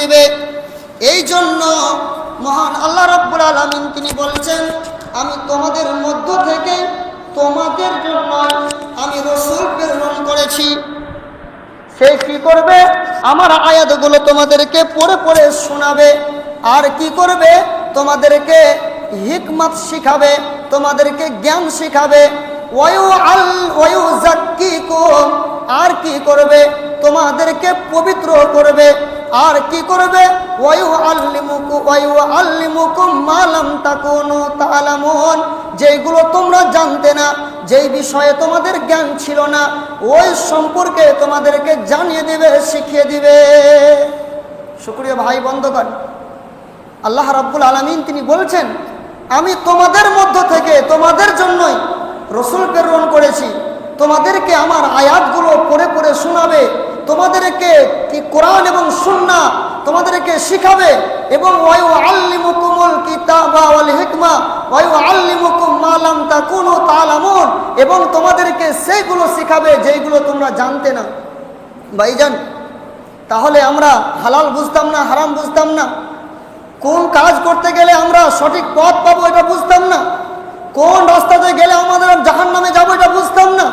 দিবে। এই জন্য মহান আল্লাহ রাব্বুল আলামিন তিনি বলছেন, আমি তোমাদের মধ্য থেকে তোমাদের জন্য আমি রাসূল প্রেরণ করেছি। সে কি করবে? আমার আয়াতগুলো তোমাদেরকে পড়ে পড়ে শোনাবে। আর কি করবে? তোমাদেরকে হিকমত শিখাবে, তোমাদেরকে জ্ঞান শিখাবে। ওয়ায়ুযাক্কিকুম, আর কি করবে? তোমাদেরকে পবিত্র করবে। আর কি করবে? ওয়ায়ুআল্লিমুকুম মা লাম তাকুনু তা'লামুন, যেগুলো তোমরা জানতে না, যেই বিষয়ে তোমাদের জ্ঞান ছিল না, ওই সম্পর্কে তোমাদেরকে জানিয়ে দিবে, শিখিয়ে দিবে। শুকরিয়া ভাই বন্ধুগণ, আল্লাহ রাব্বুল আলামিন তিনি বলছেন, আমি তোমাদের মধ্য থেকে তোমাদের জন্যই রাসূল প্রেরণ করেছি। তোমাদেরকে আমার আয়াতগুলো পড়ে পড়ে শোনাবে, তোমাদেরকে কি কোরআন এবং সুন্নাহ তোমাদেরকে শিখাবে, এবং ওয়ায়ুআল্লিমুকুমুল কিতাবা ওয়াল হিকমা ওয়ায়ুআল্লিমুকুম মা লাম তাকুনু তা'লামুন, এবং তোমাদেরকে সেইগুলো শিখাবে যেইগুলো তোমরা জানতে না। ভাইজান, তাহলে আমরা হালাল বুঝতাম না, হারাম বুঝতাম না, কোন কাজ করতে গেলে আমরা সঠিক পথ পাবো এটা বুঝতাম না, কোন রাস্তাতে গেলে আমাদের জাহান্নামে যাবো এটা বুঝতাম না।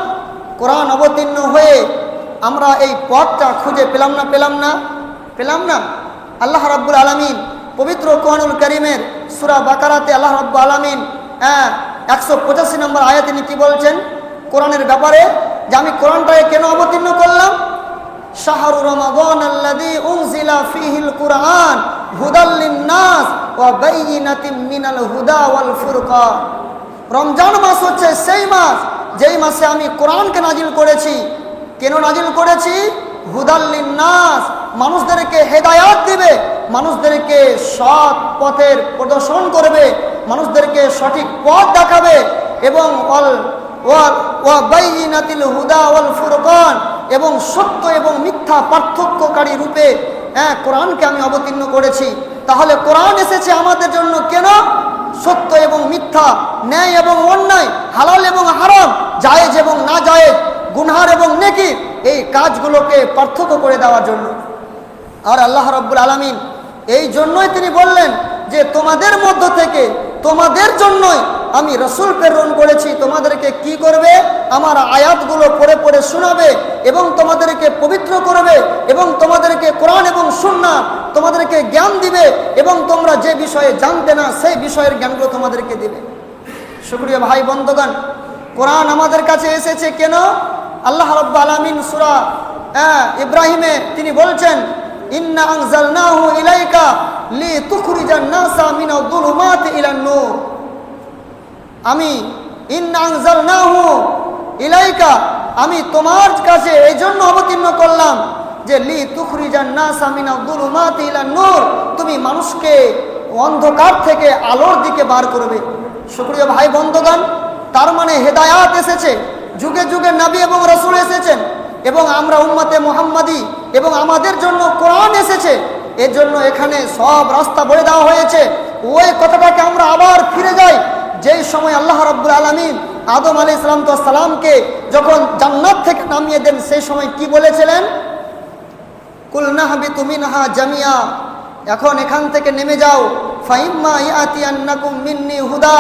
কোরআন অবতীর্ণ হয়ে আমরা এই পথটা খুঁজে পেলাম না। আল্লাহ রাব্বুল আলামিন পবিত্র কোরআনুল কারীমের সূরা বাকারাতে আল্লাহ রাব্বুল আলামিন 185 নম্বর আয়াতে তিনি কি বলছেন কোরআনের ব্যাপারে, যে আমি কোরআনটাকে কেন অবতীর্ণ করলাম? শাহরু রমাদান আল্লাযী উনজিলা ফীহিল কুরআন হুদাল লিন-নাস ওয়া বাইয়িনাতিম মিনাল হুদা ওয়াল ফুরকান। রমজান মাস হচ্ছে সেই মাস যেই মাসে আমি কোরআনকে নাজিল করেছি। কেন নাজিল করেছি? হুদাল লিন-নাস, মানুষদেরকে হেদায়াত দিবে, মানুষদেরকে সৎ পথের প্রদর্শন করবে, মানুষদেরকে সঠিক পথ দেখাবে, এবং ওয়া বাইয়িনাতিল হুদা ওয়াল ফুরকান, এবং সত্য এবং মিথ্যা পার্থক্যকারী রূপে কোরআনকে আমি অবতীর্ণ করেছি। তাহলে কোরআন এসেছে আমাদের জন্য কেন? সত্য এবং মিথ্যা, ন্যায় এবং অন্যায়, হালাল এবং হারাম, জায়েজ এবং না জায়েজ, গুনহার এবং নেকি, এই কাজগুলোকে পার্থক্য করে দেওয়ার জন্য। আর আল্লাহ রাব্বুল আলামিন এই জন্যই তিনি বললেন যে তোমাদের মধ্য থেকে তোমাদের জন্যই আমি রাসূল প্রেরণ করেছি। তোমাদেরকে কি করবে? আমার আয়াতগুলো পড়ে পড়ে শোনাবে, এবং তোমাদেরকে পবিত্র করবে, এবং তোমাদেরকে কোরআন এবং সুন্নাহ তোমাদেরকে জ্ঞান দিবে, এবং তোমরা যে বিষয়ে জানতে না সেই বিষয়ের জ্ঞানগুলো তোমাদেরকে দিবে। শুকরিয়া ভাই বন্ধুগণ, কোরআন আমাদের কাছে এসেছে কেন? আল্লাহ রাব্বুল আলামিন সূরা ইব্রাহিমে তিনি বলছেন, ইন্না আনজালনাহু ইলাইকা লিতুখরিজান নাসা মিনাল যুলুমাতি ইলান নূর। আমি ইন্না আনজালনাহু ইলাইকা, আমি তোমার কাছে এই জন্য অবতীর্ণ করলাম যে লিতুখরিজান নাসা মিনাল যুলুমাতি ইলান নূর, তুমি মানুষকে অন্ধকার থেকে আলোর দিকে বার করবে। শুকরিয়া ভাই বন্ধুগণ, তার মানে হেদায়াত এসেছে, যুগে যুগে নবী এবং রাসূল এসেছেন, এবং আমরা উম্মতে মুহাম্মাদি, এবং আমাদের জন্য কোরআন এসেছে। এর জন্য এখানে সব রাস্তা বলে দেওয়া হয়েছে। ওই কথাটাকে আমরা আবার ফিরে যাই, যেই সময় আল্লাহ রাব্বুল আলামিন আদম আলাইহিস সালামকে যখন জান্নাত থেকে নামিয়ে দেন, সেই সময় কি বলেছিলেন? কুলনা হাবিতু মিনহা জামিয়া, এখন এখান থেকে নেমে যাও। ফাইম্মা ইয়াতিয়ান্নাকুম মিন্নি হুদা,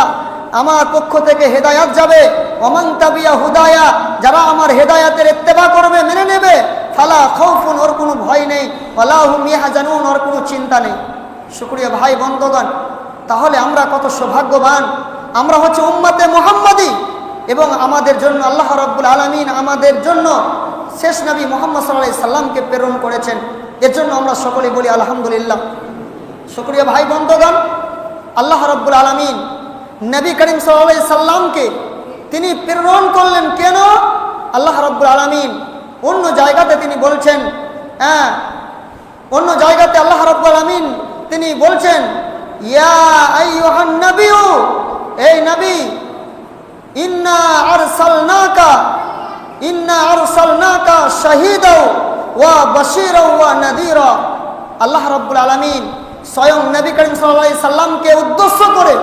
আমার পক্ষ থেকে হেদায়াত যাবে। ওমান তাবিয়া হুদায়া, যারা আমার হেদায়াতের ইত্তেবা করবে, মেনে নেবে, ফালা খাউফুন, ওর কোনো ভয় নেই, ওয়ালা হুম ইয়াহজানুন, ওর কোনো চিন্তা নেই। শুকরিয়া ভাই বন্ধুগণ, তাহলে আমরা কত সৌভাগ্যবান। আমরা হচ্ছে উম্মতে মুহাম্মাদি, এবং আমাদের জন্য আল্লাহ রাব্বুল আলামিন আমাদের জন্য শেষ নবী মুহাম্মদ সাল্লাল্লাহু আলাইহি সাল্লামকে প্রেরণ করেছেন। এর জন্য আমরা সকলেই বলি আলহামদুলিল্লাহ। শুকরিয়া ভাই বন্ধুগণ, আল্লাহ রাব্বুল আলামিন নবী করিম সাল্লাল্লাহু আলাইহি সাল্লামকে তিনি প্রেরণ করলেন কেন? আল্লাহ রাব্বুল আলামিন অন্য জায়গাতে তিনি বলছেন, অন্য জায়গাতে আল্লাহ রাব্বুল আলামিন তিনি বলছেন, ইয়া আইয়ুহান নাবিয়্যু, এই নবী, ইন্না আরসালনাকা শাহীদাও ওয়া বাশীরাও ওয়া নাযীরা। আল্লাহ রাব্বুল আলামিন স্বয়ং নবী করিম সাল্লাল্লাহু আলাইহি সাল্লামকে উদ্দেশ্য করে,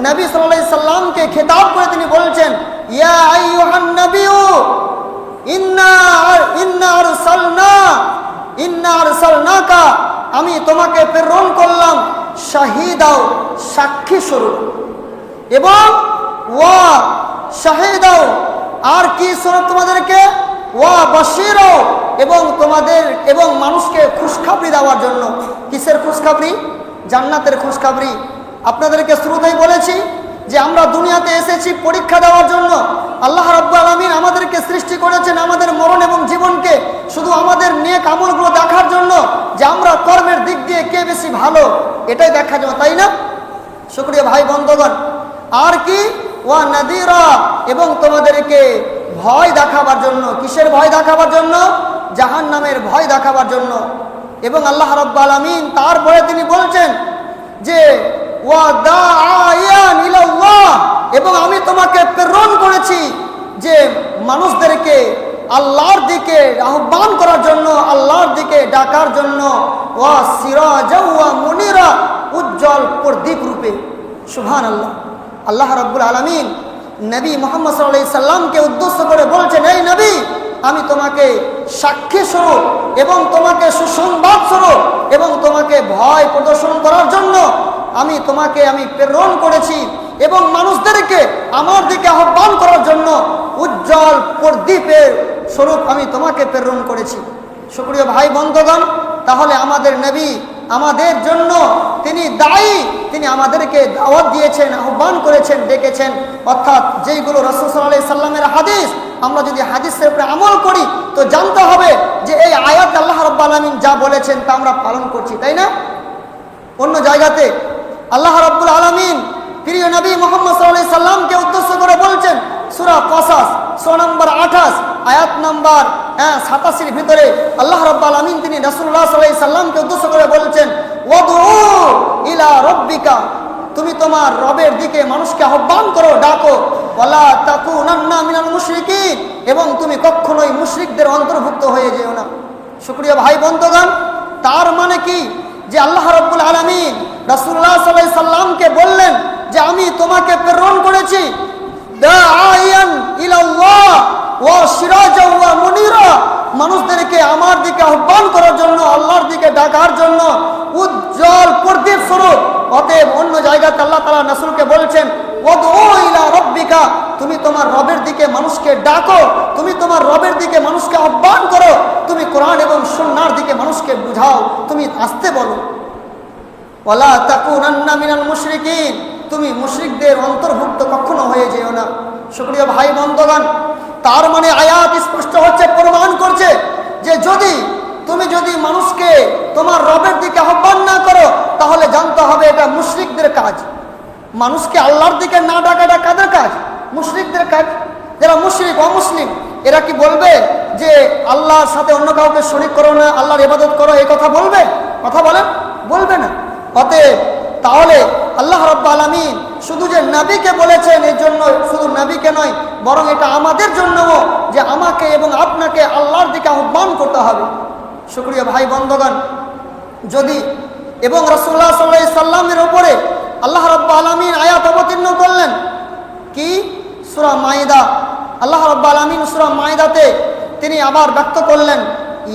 নবী সাল্লাল্লাহু আলাইহি সাল্লামকে খেতাব করে তিনি বলছেন, ইয়া আইয়ুহান নাবিয়্যু ইন্না আরসালনাকা আমি তোমাকে প্রেরণ করলাম শাহিদাও, সাক্ষী স্বরূপ, এবং ওয়া শাহিদাও, আর কি স্বরূপ তোমাদেরকে, ওয়া বাশিরাও, এবং তোমাদের এবং মানুষকে খুশখবরি দেওয়ার জন্য। কিসের খুশখবরি? জান্নাতের খুশখবরি। আপনাদেরকে শুরুতেই বলেছি যে আমরা দুনিয়াতে এসেছি পরীক্ষা দেওয়ার জন্য। আল্লাহ রাব্বুল আলামিন আমাদেরকে সৃষ্টি করেছেন আমাদের মরণ এবং জীবনকে শুধু আমাদের নেক আমলগুলো দেখার জন্য, যে আমরা কর্মের দিক দিয়ে কে বেশি ভালো এটাই দেখার জন্য, তাই না? শুকরিয়া ভাই বন্ধুগণ। আর কি, ওয়া নাদিরা, এবং তোমাদেরকে ভয় দেখাবার জন্য। কিসের ভয় দেখাবার জন্য? জাহান্নামের ভয় দেখাবার জন্য। এবং আল্লাহ রাব্বুল আলামিন তারপরে তিনি বলছেন যে ওয়া দাআয়ান ইলাল্লাহ, এবং আমি তোমাকে প্রেরণ করেছি যে মানুষদেরকে আল্লাহর দিকে আহ্বান করার জন্য, আল্লাহর দিকে ডাকার জন্য। ওয়া সিরাজাও ওয়া মুনিরা, উজ্জ্বল প্রদীপ রূপে। সুবহানাল্লাহ। আল্লাহ রাব্বুল আলামিন নবী মুহাম্মদ সাল্লাল্লাহু আলাইহি সাল্লামকে উদ্দেশ্য করে বলছেন, এই নবী, আমি তোমাকে সাক্ষী স্বরূপ এবং তোমাকে সুসংবাদ স্বরূপ এবং তোমাকে ভয় প্রদর্শন করার জন্য আমি তোমাকে প্রেরণ করেছি, এবং মানুষদেরকে আমার দিকে আহ্বান করার জন্য উজ্জ্বল প্রদীপের স্বরূপ আমি তোমাকে প্রেরণ করেছি। শুকরিয়া ভাই বন্ধুগণ। তাহলে আমাদের নবী আমাদের জন্য তিনি দায়ী, তিনি আমাদেরকে দাওয়াত দিয়েছেন, আহ্বান করেছেন, ডেকেছেন। অর্থাৎ যেইগুলো রাসূল সাল্লাল্লাহু আলাইহি সাল্লামের হাদিস, আমরা যদি হাদিসের উপরে আমল করি তো জানতে হবে যে এই আয়াত আল্লাহ রাব্বুল আলামিন যা বলেছেন তা আমরা পালন করছি, তাই না? অন্য জায়গাতে আল্লাহ রাব্বুল আলামিন প্রিয় নবী মুহাম্মদ সাল্লাল্লাহু আলাইহি সাল্লামকে উদ্দেশ্য করে বলছেন, সূরা কসাস সূরা নম্বর 28 আয়াত নম্বর 87 এর ভিতরে আল্লাহ রাব্বুল আলামিন তিনি রাসূলুল্লাহ সাল্লাল্লাহু আলাইহি সাল্লামকে উদ্দেশ্য করে বলছেন, ওয়াদউ ইলা রাব্বিকা, তুমি তোমার রবের দিকে মানুষকে আহ্বান করো, ডাকো, ওয়ালা তাকুনান্না মিনাল মুশরিকিন, এবং তুমি কখনোই মুশরিকদের অন্তর্ভুক্ত হয়ে যেও না। শুকরিয়া ভাই বন্ধুগণ। তার মানে কি, যে আল্লাহ রাব্বুল আলামিন রাসূলুল্লাহ সাল্লাল্লাহু আলাইহি সাল্লামকে বললেন যে আমি তোমাকে প্রেরণ করেছি দাআয়ান ইলাল্লাহ ওয়া সিরাজাও ওয়া মুনিরা, মানুষদেরকে আমার দিকে আহ্বান করার জন্য, আল্লাহর দিকে ডাকার জন্য উজ্জ্বল প্রদীপ স্বরূপ। অতএব অন্য জায়গাতে আল্লাহ তাআলা রাসূলকে বলছেন, ওয়াদউ ইলা রাব্বিকা, তুমি তোমার রবের দিকে মানুষকে ডাকো, তুমি তোমার রবের দিকে মানুষকে আহ্বান করো, তুমি কোরআন এবং সুন্নাহর দিকে মানুষকে বুঝাও, তুমি আসতে বলো। ওয়ালা তাকুনান্না মিনাল মুশরিকিন, তুমি মুশরিকদের অন্তর্ভুক্ত কখনো হয়ে যেও না। শুকরিয়া ভাই বন্ধুগণ। তার মানে আয়াত স্পষ্ট হচ্ছে, প্রমাণ করছে যে তুমি যদি মানুষকে তোমার রবের দিকে আহ্বান না করো তাহলে জানতে হবে এটা মুশরিকদের কাজ। মানুষকে আল্লাহর দিকে না ডাকাটা কাদের কাজ? মুশরিকদের কাজ। যারা মুশরিক, অমুসলিম, এরা কি বলবে যে আল্লাহর সাথে অন্য কাউকে শরীক করো না, আল্লাহর ইবাদত করো, এই কথা বলবে? কথা বলেন? বলবে না। অতএব তাহলে আল্লাহ রাব্বুল আলামিন শুধু যে নবীকে বলেছেন, এর জন্য শুধু নবীকে নয়, বরং এটা আমাদের জন্যও, যে আমাকে এবং আপনাকে আল্লাহর দিকে আহ্বান করতে হবে। শুকরিয়া ভাই বন্ধুগণ। যদি এবং রাসূলুল্লাহ সাল্লাল্লাহু আলাইহি সাল্লামের উপরে আল্লাহ রাব্বুল আলামিন আয়াত অবতীর্ণ করলেন কি? সূরা মাইদা। আল্লাহ রাব্বুল আলামিন সূরা মাইদাতে তিনি আবার ব্যক্ত করলেন,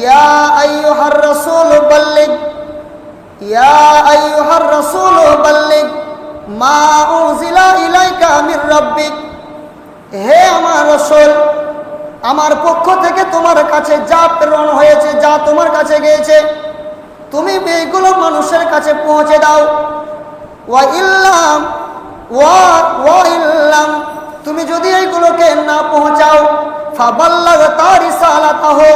ইয়া আইয়ুহার রাসূল বাল্লিগ, ইয়া আইয়ুহার রাসূল বাল্লিগ মা উনজিলা ইলাইকা মির রাব্বিক, হে আমার রাসূল, আমার পক্ষ থেকে তোমার কাছে যা প্রেরণ হয়েছে, যা তোমার কাছে গিয়েছে, তুমি এইগুলো মানুষের কাছে পৌঁছে দাও। ওয়া ইল্লাম, তুমি যদি এইগুলোকে না পৌঁছাও, ফাবাল্লাগতা রিসালাতাহু,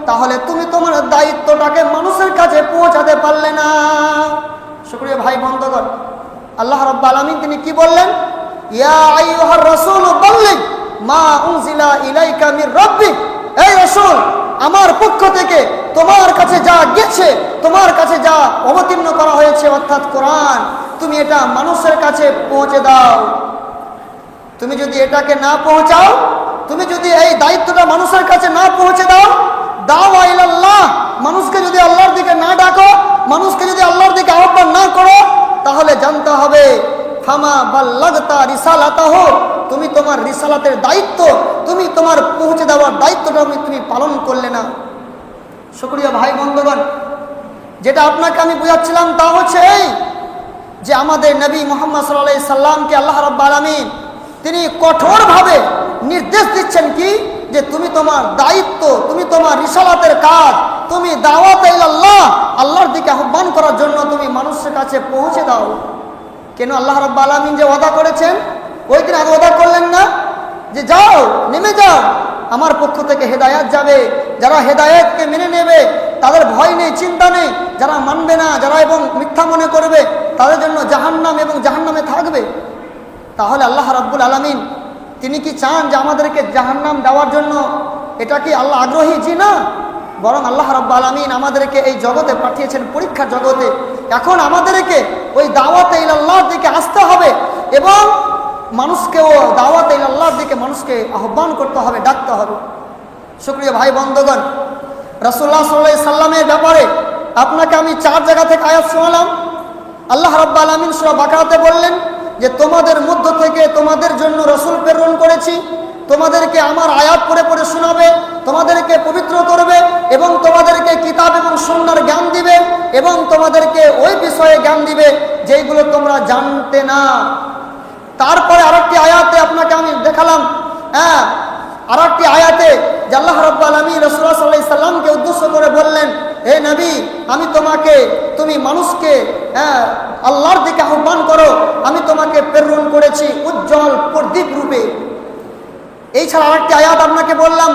তাহলে তুমি তোমার দায়িত্বটাকে মানুষের কাছে পৌঁছাতে পারলে না। শুকরিয়া ভাই বন্ধুগণ। আল্লাহ রাব্বুল আলামিন তিনি কি বললেন? ইয়া আইয়ুহার রাসূল বাল্লিগ মা উনজিলা ইলাইকা মির রাব্বিক, এই রাসূল, আমার পক্ষ থেকে তোমার কাছে যা গেছে, তোমার কাছে যা অবতীর্ণ করা হয়েছে অর্থাৎ কোরআন, তুমি এটা মানুষের কাছে পৌঁছে দাও। তুমি যদি এটাকে না পৌঁছাও, তুমি যদি এই দায়িত্বটা মানুষের কাছে না পৌঁছে দাও, দাওয়া ইলাল্লাহ, মানুষকে যদি আল্লাহর দিকে না ডাকো, মানুষকে যদি আল্লাহর দিকে আহ্বান না করো, তাহলে জানতে হবে ফামা বাল্লাগতা রিসালাতাহু, তুমি তোমার রিসালাতের দায়িত্ব, তুমি তোমার পৌঁছে দেওয়ার দায়িত্বটা তুমি পালন করলে না। শুকরিয়া ভাই বন্ধুগণ। যেটা আপনাকে আমি বুঝাচ্ছিলাম তা হচ্ছে এই যে আমাদের নবী মুহাম্মদ সাল্লাল্লাহু আলাইহি সাল্লামকে আল্লাহ রাব্বুল আলামিন তিনি কঠোরভাবে নির্দেশ দিচ্ছেন কি যে তুমি তোমার দায়িত্ব, তুমি তোমার রিসালাতের কাজ, তুমি দাওয়াত ইলাল্লাহ, আল্লাহর দিকে আহ্বান করার জন্য তুমি মানুষের কাছে পৌঁছে দাও। কেন আল্লাহ রাব্বুল আলামিন যে ওয়াদা করেছেন, ওই দিন আর ওয়াদা করলেন না যে যাও নেমে যাও, আমার পক্ষ থেকে হেদায়েত যাবে, যারা হেদায়েতকে মেনে নেবে তাদের ভয় নেই, চিন্তা নেই, যারা মানবে না, যারা এবং মিথ্যা মনে করবে তাদের জন্য জাহান্নাম এবং জাহান্নামে থাকবে। তাহলে আল্লাহ রাব্বুল আলামিন তিনি কি চান যে আমাদেরকে জাহান্নাম দেওয়ার জন্য? এটা কি আল্লাহ আগ্রহী? জি না, বরং আল্লাহ রাব্বুল আলামিন আমাদেরকে এই জগতে পাঠিয়েছেন, পরীক্ষার জগতে। এখন আমাদেরকে ওই দাওয়াতে ইলাল্লাহর দিকে আসতে হবে এবং মানুষকেও দাওয়াতে ইলাল্লাহর দিকে মানুষকে আহ্বান করতে হবে, ডাকতে হবে। শুকরিয়া ভাই বন্ধুগণ, রাসূলুল্লাহ সাল্লাল্লাহু আলাইহি সাল্লামের ব্যাপারে আপনাকে আমি 4 জায়গা থেকে আয়াত শোনালাম। আল্লাহ রাব্বুল আলামিন সূরা বাকারাতে বললেন যে তোমাদের মধ্য থেকে তোমাদের জন্য রাসূল প্রেরণ করেছি, তোমাদেরকে আমার আয়াত পড়ে পড়ে শোনাবে, তোমাদেরকে পবিত্র করবে এবং তোমাদেরকে কিতাব এবং সুন্নাহর জ্ঞান দিবে এবং তোমাদেরকে ওই বিষয়ে জ্ঞান দিবে যেইগুলো তোমরা জানতে না। তারপরে আরেকটি আয়াতে আপনাকে আমি দেখালাম, আরেকটি আয়াতে যে আল্লাহ রাব্বুল আলামিন রাসূলুল্লাহ সাল্লাল্লাহু আলাইহি সাল্লামকে উদ্দেশ্য করে বললেন, হে নবী, আমি তুমি মানুষকে আল্লাহর দিকে আহ্বান করো, আমি তোমাকে প্রেরণ করেছি উজ্জ্বল প্রদীপ রূপে। এই ছাড়া আরেকটি আয়াত আপনাকে বললাম,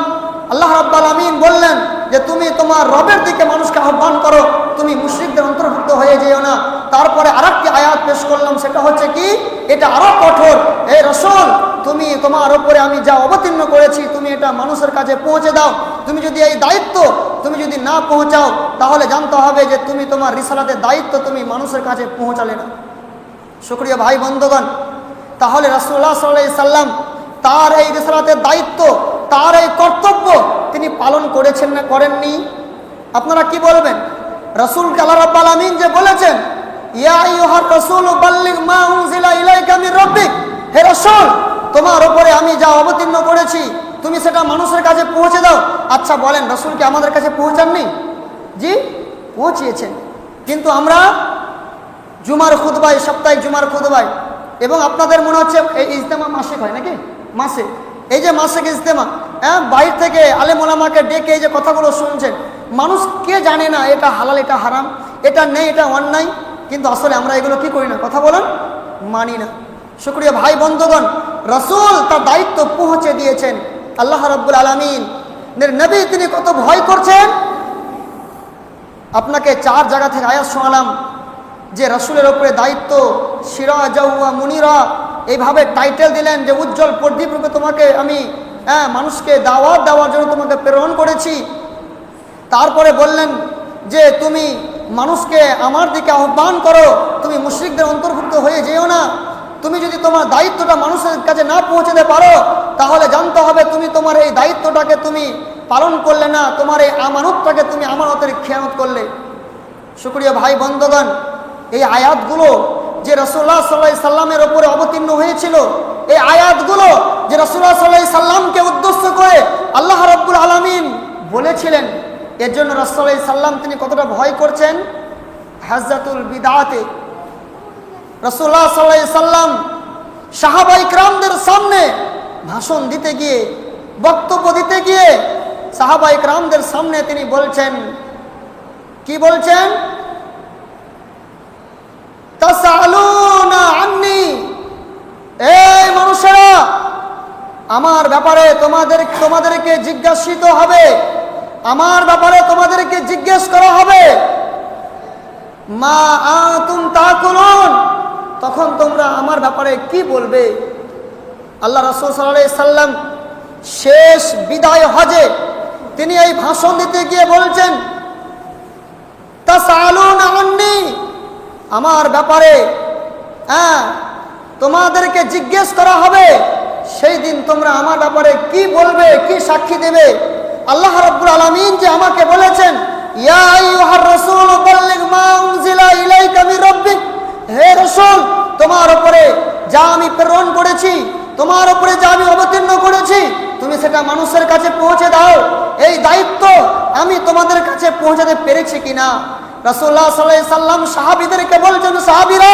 আল্লাহ রাব্বুল আলামিন বললেন যে তুমি তোমার রবের দিকে মানুষকে আহ্বান করো, তুমি মুশরিকদের অন্তর্ভুক্ত হয়ে যেও না। তারপরে আরেকটি আয়াত পেশ করলাম, সেটা হচ্ছে কি, এটা আরো কঠোর, হে রাসূল, তুমি তোমার উপরে আমি যা অবতীর্ণ করেছি তুমি এটা মানুষের কাছে পৌঁছে দাও। তুমি যদি এই দায়িত্ব তুমি যদি না পৌঁছাও তাহলে জানতে হবে যে তুমি তোমার রিসালাতের দায়িত্ব তুমি মানুষের কাছে পৌঁছালে না। শুকরিয়া ভাই বন্ধুগণ, তাহলে রাসূলুল্লাহ সাল্লাল্লাহু আলাইহি সাল্লাম তার এই রিসালাতের দায়িত্ব, তার এই কর্তব্য তিনি পালন করেছেন না করেননি? আপনারা কি বলবেন? রাসূলকে আল্লাহ রাব্বুল আলামিন যে বলেছেন, ইয়া আইয়ুহার রাসূল বাল্লিগ মা উনজিলা ইলাইকা মির রাব্বিক, হে রাসূল, তোমার উপরে আমি যা অবতীর্ণ করেছি তুমি সেটা মানুষের কাছে পৌঁছে দাও। আচ্ছা বলেন, রাসূলকে আমাদের কাছে পৌঁছাননি? জি, পৌঁছিয়েছেন। কিন্তু আমরা জুমার খুতবায়, সাপ্তাহিক জুমার খুতবায়, এবং আপনাদের মনে হচ্ছে এই ইজতেমা মাসিক হয় নাকি? মাসে, এই যে মাসিক ইজতেমা, বাইরে থেকে আলেম ওলামাকে ডেকে এই যে কথাগুলো শুনছেন, মানুষ কে জানে না এটা হালাল, এটা হারাম, এটা নেই, এটা অন্যায়, কিন্তু আসলে আমরা এগুলো কি করি না? কথা বলেন, মানি না। শুকরিয়া ভাই বন্ধুগণ, রাসূল তার দায়িত্ব পৌঁছে দিয়েছেন। আল্লাহ রাব্বুল আলামিন নবী তিনি কত ভয় করছেন। আপনাকে 4 জায়গা থেকে আয়াত শোনালাম যে রাসূলের উপরে দায়িত্ব, সিরাজা ওয়া মুনিরা, এইভাবে টাইটেল দিলেন যে উজ্জ্বল প্রদীপ রূপে তোমাকে আমি মানুষকে দাওয়াত দেওয়ার জন্য তোমাকে প্রেরণ করেছি। তারপরে বললেন যে তুমি মানুষকে আমার দিকে আহ্বান করো, তুমি মুশরিকদের অন্তর্ভুক্ত হয়ে যেও না। তুমি যদি তোমার দায়িত্বটা মানুষের কাছে না পৌঁছাতে পারো তাহলে জানতে হবে তুমি তোমার এই দায়িত্বটাকে তুমি পালন করলে না, তোমার এই আমানতটাকে তুমি আমানতের খেয়ানত করলে। শুকরিয়া ভাই বন্ধুগণ, এই আয়াতগুলো যে রাসূলুল্লাহ সাল্লাল্লাহু আলাইহি সাল্লামের উপরে অবতীর্ণ হয়েছিল, এই আয়াতগুলো যে রাসূলুল্লাহ সাল্লাল্লাহু আলাইহি সাল্লামকে উদ্দেশ্য করে আল্লাহ রাব্বুল আলামিন বলেছিলেন, এর জন্য রাসূলুল্লাহ সাল্লাল্লাহু আলাইহি সাল্লাম তিনি কতটা ভয় করছেন। হাজ্জাতুল বিদআতে রাসূলুল্লাহ সাল্লাল্লাহু আলাইহি সাল্লাম সাহাবায়ে কেরামদের সামনে ভাষণ দিতে গিয়ে, বক্তব্য দিতে গিয়ে সাহাবায়ে কেরামদের সামনে তিনি বলছেন, কি বলছেন? তাসআলুনা আন্নি, এই মানুষেরা, আমার ব্যাপারে তোমাদেরকে জিজ্ঞাসিত হবে, আমার ব্যাপারে তোমাদেরকে জিজ্ঞেস করা হবে। মা আনতুম তাকুলুন, তখন তোমরা আমার ব্যাপারে কি বলবে? আল্লাহ রাসূল সাল্লাল্লাহু আলাইহি সাল্লাম শেষ বিদায় হজে তিনি এই ভাষণ দিতে গিয়ে বলছেন, তাসআলুনা আন্নি, আমার ব্যাপারে তোমাদেরকে জিজ্ঞেস করা হবে, সেই দিন তোমরা আমার ব্যাপারে কি বলবে, কি সাক্ষী দেবে? আল্লাহ রাব্বুল আলামিন যে আমাকে বলেছেন, ইয়া আইয়ুহার রাসূল বাল্লিগ মা উনজিলা ইলাইকা মির রাব্বিক, হে রাসূল, তোমার উপরে যা আমি প্রেরণ করেছি, তোমার উপরে যা আমি অবতীর্ণ করেছি তুমি সেটা মানুষের কাছে পৌঁছে দাও। এই দায়িত্ব আমি তোমাদের কাছে পৌঁছাতে পেরেছি কিনা, রাসূলুল্লাহ সাল্লাল্লাহু আলাইহি সাল্লাম সাহাবীদেরকে বলছেন, সাহাবীরা,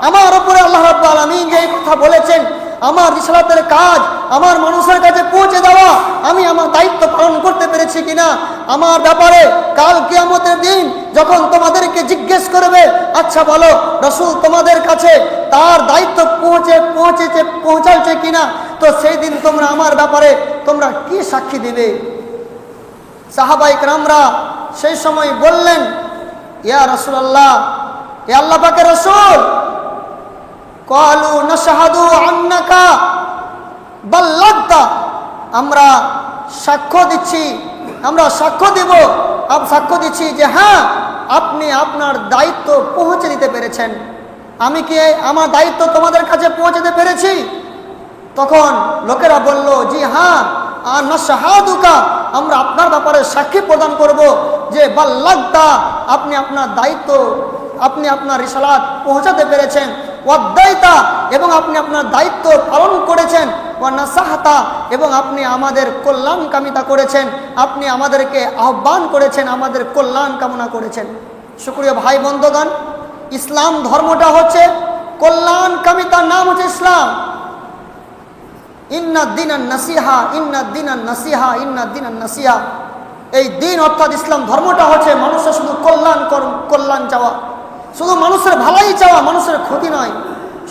আমার উপরে আল্লাহ রাব্বুল আলামিন যে কথা বলেছেন, আমার রিসালাতের কাজ আমার মানুষের কাছে পৌঁছে দেওয়া, আমি আমার দায়িত্ব পালন করতে পেরেছি কিনা? আমার ব্যাপারে কাল কিয়ামতের দিন যখন তোমাদেরকে জিজ্ঞেস করবে, আচ্ছা বলো রাসূল তোমাদের কাছে তার দায়িত্ব পৌঁছাচ্ছে কিনা, তো সেই দিন তোমরা আমার ব্যাপারে তোমরা কি সাক্ষী দিবে? সাহাবায়ে কেরামরা সেই সময় বললেন, ইয়া রাসূলুল্লাহ, হে আল্লাহ পাকের রাসূল, ক্বালু নাশহাদু আন্নাকা বাল্লাগতা, আমরা সাক্ষ্য দিচ্ছি, আমরা সাক্ষ্য দেব, সাক্ষ্য দিচ্ছি যে হ্যাঁ আপনি আপনার দায়িত্ব পৌঁছে দিতে পেরেছেন। আমি কি আমার দায়িত্ব তোমাদের কাছে পৌঁছাতে পেরেছি? তখন লোকেরা বলল, জি হ্যাঁ, আর নাশহাদুকা, আমরা আপনার ব্যাপারে সাক্ষী প্রদান করব যে বাল্লাগতা, আপনি আপনার দায়িত্ব, আপনি আপনার রিসালাত পৌঁছাতে পেরেছেন। ওয়াদ্দাইতা, এবং আপনি আপনার দায়িত্ব পালন করেছেন। ওয়া নাসাহাতা, এবং আপনি আমাদের কল্যাণকামিতা করেছেন, আপনি আমাদেরকে আহ্বান করেছেন, আমাদের কল্যাণ কামনা করেছেন। সুপ্রিয় ভাই বন্ধুগণ, ইসলাম ধর্মটা হচ্ছে কল্যাণকামিতার নাম হচ্ছে ইসলাম। ইন্না দিনান নাসিহা, ইন্না দিনান নাসিহা, ইন্না দিনান নাসিহা। এই দিন অর্থাৎ ইসলাম ধর্মটা হচ্ছে মানুষের শুধু কল্যাণ চাওয়া, শুধু মানুষের ভালাই চাওয়া, মানুষের ক্ষতি নয়।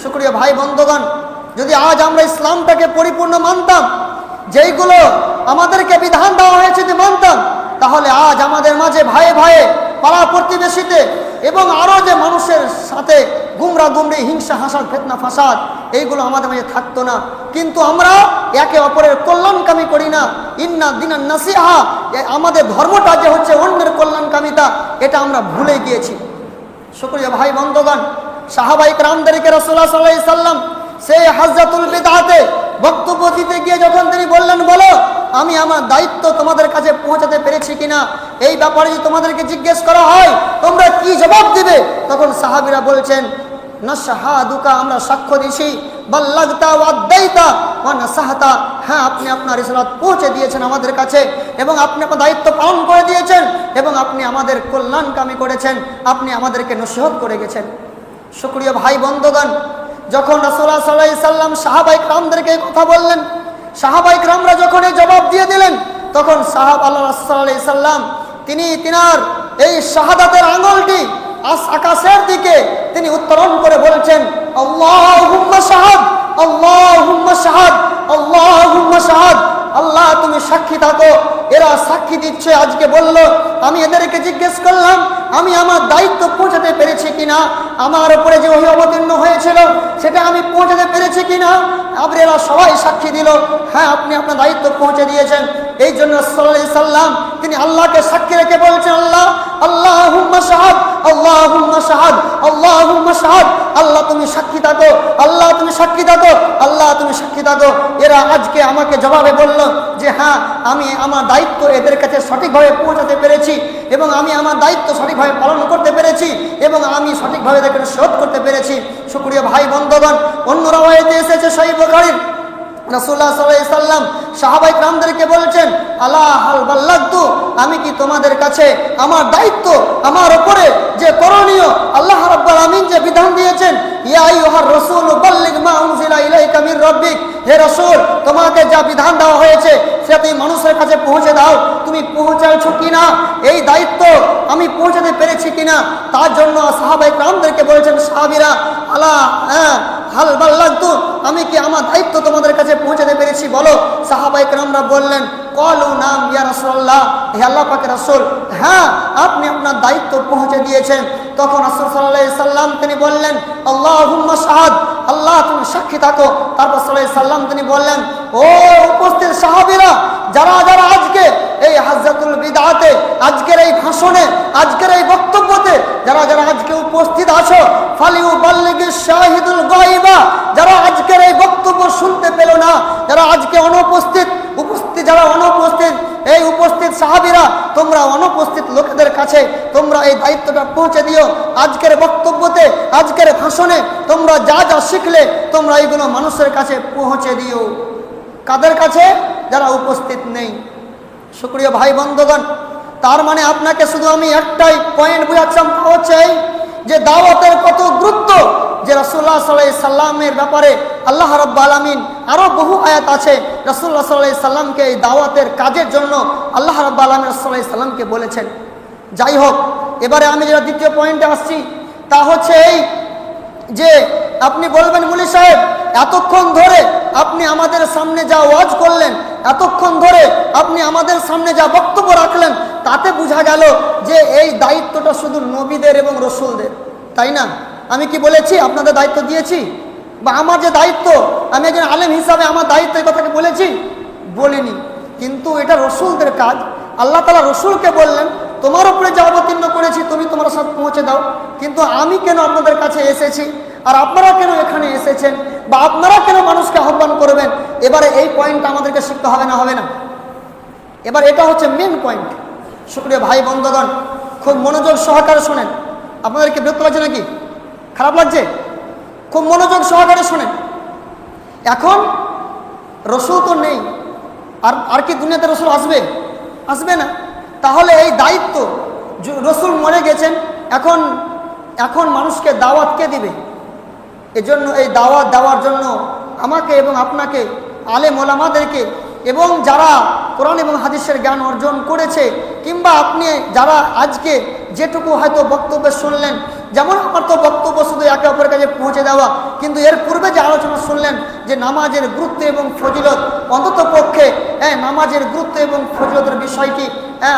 সুপ্রিয় ভাই বন্ধুগণ, যদি আজ আমরা ইসলামটাকে পরিপূর্ণ মানতাম, যেইগুলো আমাদেরকে বিধান দেওয়া হয়েছে যদি মানতাম, তাহলে আজ আমাদের মাঝে ভাইয়ে ভাইয়ে, পাড়া প্রতিবেশীতে এবং আরও যে মানুষের সাথে গুমরা গুমরি, হিংসা হাসাদ, ফিতনা ফাসাদ, এইগুলো আমাদের মাঝে থাকতো না। কিন্তু আমরা একে অপরের কল্যাণকামী করি না। ইন্না দিনান নাসিহা, আমাদের ধর্মটা যে হচ্ছে অন্যের কল্যাণকামিতা, এটা আমরা ভুলে গিয়েছি। শুকরিয়া ভাই বন্ধুগণ, সাহাবায়ে কেরামদেরকে রাসূলুল্লাহ সাল্লাল্লাহু আলাইহি সাল্লাম সেই হাজ্জাতুল বিদআতে বক্তব্য দিতে গিয়ে যখন তিনি বললেন, বলো আমি আমার দায়িত্ব তোমাদের কাছে পৌঁছাতে পেরেছি কিনা, এই ব্যাপারে যদি তোমাদেরকে জিজ্ঞেস করা হয় তোমরা কি জবাব দিবে? তখন সাহাবীরা বলছেন, নাশহাদুকা, আমরা সাক্ষ্য দিছি, বাল্লাগতা ওয়াদ্দাইতা ওয়া নাসাহাতা, হ্যাঁ আপনি আপনার রিসালাত পৌঁছে দিয়েছেন আমাদের কাছে, এবং আপনি আপনার দায়িত্ব পালন করে দিয়েছেন, এবং আপনি আমাদের কল্যাণকামী করেছেন, আপনি আমাদেরকে নসিহত করে গেছেন। শুকরিয়া ভাই বন্ধুগণ, যখন রাসূলুল্লাহ সাল্লাল্লাহু আলাইহি সাল্লাম সাহাবায়ে কেরামদেরকে এই কথা বললেন, সাহাবায়ে কেরামরা যখন এই জবাব দিয়ে দিলেন, তখন আল্লাহ রাসূল সাল্লাল্লাহু আলাইহি সাল্লাম তিনি তিনার এই শাহাদাতের আঙ্গুলটি আকাশের দিকে তিনি উত্তোলন করে বলছেন, আল্লাহুম্মা শাহাদ, আল্লাহুম্মা শাহাদ, আল্লাহুম্মা শাহাদ। আল্লাহ তুমি সাক্ষী থাকো। এরা সাক্ষী দিচ্ছে, আজকে বলল, আমি এদেরকে জিজ্ঞেস করলাম আমি আমার দায়িত্ব পৌঁছাতে পেরেছি কিনা, আমার উপরে যে ওহী অবতীর্ণ হয়েছিল সেটা আমি পৌঁছাতে পেরেছি কিনা। আবার এরা সবাই সাক্ষী দিল, হ্যাঁ আপনি আপনার দায়িত্ব পৌঁছে দিয়েছেন। এই জন্য সাল্লাল্লাহু আলাইহি সাল্লাম তিনি আল্লাহকে সাক্ষী রেখে বলছেন, আল্লাহ, আল্লাহুম্মা শাহাদ, আল্লাহুম্মা শাহাদ, আল্লাহুম্মা শাহাদ। আল্লাহ তুমি সাক্ষী থাকো, আল্লাহ তুমি সাক্ষী থাকো, আল্লাহ তুমি সাক্ষী থাকো। এরা আজকে আমাকে জবাবে বলল যে হ্যাঁ আমি আমার দায়িত্ব এদের কাছে সঠিকভাবে পৌঁছাতে পেরেছি, এবং আমি আমার দায়িত্ব সঠিকভাবে পালন করতে পেরেছি, এবং আমি সঠিকভাবে এদেরকে শোধ করতে পেরেছি। শুকরিয়া ভাই বন্ধুগণ, অন্য রাওয়ায়াতে এসেছে সহিহ বুখারীর, রাসূলুল্লাহ সাল্লাল্লাহু আলাইহি সাল্লাম সাহাবায়ে কেরামদেরকে বলেছেন, আলা হাল বাল্লাগতু, আমি কি তোমাদের কাছে আমার দায়িত্ব, আমার উপরে যে করণীয় আল্লাহ রাব্বুল আলামিন যে বিধান দিয়েছেন, ইয়া আইয়ুহার রাসূল বাল্লিগ মা উনজিলা ইলাইকা মির রাব্বিক, হে রাসূল তোমাকে যা বিধান দেওয়া হয়েছে সেটা তুমি মানুষের কাছে পৌঁছে দাও। তুমি পৌঁছাচ্ছ কিনা, এই দায়িত্ব আমি পৌঁছাতে পেরেছি কিনা, তার জন্য সাহাবায়ে কেরামদেরকে বলেছেন সাহাবীরা, আলা হাল বাল্লাগতু, আমি কি আমার দায়িত্ব তোমাদের কাছে পৌঁছাতে পেরেছি বলো। সাহাবায়ে কেরামরা বললেন, ক্বালু নাম ইয়া রাসূলুল্লাহ, হে আল্লাহ পাকের রাসূল, হ্যাঁ আপনি আপনার দায়িত্ব পৌঁছে দিয়েছেন। তখন রাসূল সাল্লাল্লাহু আলাইহি সাল্লাম তিনি বললেন, আল্লাহুম্মা শাহাদ, আল্লাহ তুমি সাক্ষী থাকো। তারপর সাল্লাল্লাহু আলাইহি সাল্লাম তিনি বললেন, ও উপস্থিত সাহাবীরা, যারা যারা আজকে এই হাজ্জাতুল বিদআতে, আজকের এই ভাষণে, আজকের এই বক্তব্যতে যারা যারা আজকে উপস্থিত আছো, ফালিউ বাল্লিগিশ শাহিদুল গায়বা, যারা আজকের এই বক্তব্য শুনতে পেল না, যারা আজকে অনুপস্থিত, যারা অনুপস্থিত, এই উপস্থিত সাহাবীরা, তোমরা অনুপস্থিত লোকেদের কাছে তোমরা এই দায়িত্বটা পৌঁছে দিও। আজকের বক্তব্যতে, আজকের ভাষণে তোমরা যা যা শিখলে তোমরা এইগুলো মানুষের কাছে পৌঁছে দিও। কাদের কাছে? যারা উপস্থিত নেই। শুকরিয়া ভাই বন্ধুগণ, তার মানে আপনাকে শুধু আমি একটাই পয়েন্ট বুঝাচ্ছিলাম, তা হচ্ছে এই যে দাওয়াতের কত গুরুত্ব, যে রাসূলুল্লাহ সাল্লাল্লাহু আলাইহি সাল্লামের ব্যাপারে আল্লাহ রাব্বুল আলামিন আরো বহু আয়াত আছে। রাসূলুল্লাহ সাল্লাল্লাহু আলাইহি সাল্লামকে এই দাওয়াতের কাজের জন্য আল্লাহ রাব্বুল আলামিন রাসূলুল্লাহ সাল্লাল্লাহু আলাইহি সাল্লামকে বলেছেন। যাই হোক, এবারে আমি যেটা দ্বিতীয় পয়েন্টে আসছি, তা হচ্ছে এই যে আপনি বলবেন মুলি সাহেব, এতক্ষণ ধরে আপনি আমাদের সামনে যা ওয়াজ করলেন, এতক্ষণ ধরে আপনি আমাদের সামনে যা বক্তব্য রাখলেন, তাতে বোঝা গেল যে এই দায়িত্বটা শুধু নবীদের এবং রসুলদের, তাই না? আমি কি বলেছি আপনাদের দায়িত্ব দিয়েছি? বা আমার যে দায়িত্ব, আমি একজন আলেম হিসাবে আমার দায়িত্ব, এই কথাকে বলেছি? বলিনি। কিন্তু এটা রসুলদের কাজ। আল্লাহ তাআলা রসুলকে বললেন, তোমার উপরে যা অবতীর্ণ করেছি তুমি তোমার সাথে পৌঁছে দাও। কিন্তু আমি কেন আপনাদের কাছে এসেছি, আর আপনারা কেন এখানে এসেছেন, বা আপনারা কেন মানুষকে আহ্বান করবেন? এবারে এই পয়েন্টটা আমাদেরকে শিখতে হবে না, হবে না? এবার এটা হচ্ছে মেন পয়েন্ট। সুপ্রিয় ভাই বন্ধুগণ, খুব মনোযোগ সহকারে শোনেন। আপনাদেরকে বিরক্ত লাগছে নাকি, খারাপ লাগছে? খুব মনোযোগ সহকারে শোনেন। এখন রসুল তো নেই, আর কি দুনিয়াতে রসুল আসবে? আসবে না। তাহলে এই দায়িত্ব, রসুল মরে গেছেন, এখন মানুষকে দাওয়াত কে দিবে? এজন্য এই দাওয়াত দেওয়ার জন্য আমাকে এবং আপনাকে, আলেম ওলামাদেরকে, এবং যারা কোরআন এবং হাদিসের জ্ঞান অর্জন করেছে, কিংবা আপনি যারা আজকে যেটুকু হয়তো বক্তব্য শুনলেন, যেমন আমার তো বক্তব্য শুধু একে অপরের কাছে পৌঁছে দেওয়া, কিন্তু এর পূর্বে যে আলোচনা শুনলেন যে নামাজের গুরুত্ব এবং ফজিলত, অন্তত পক্ষে নামাজের গুরুত্ব এবং ফজিলতের বিষয়টি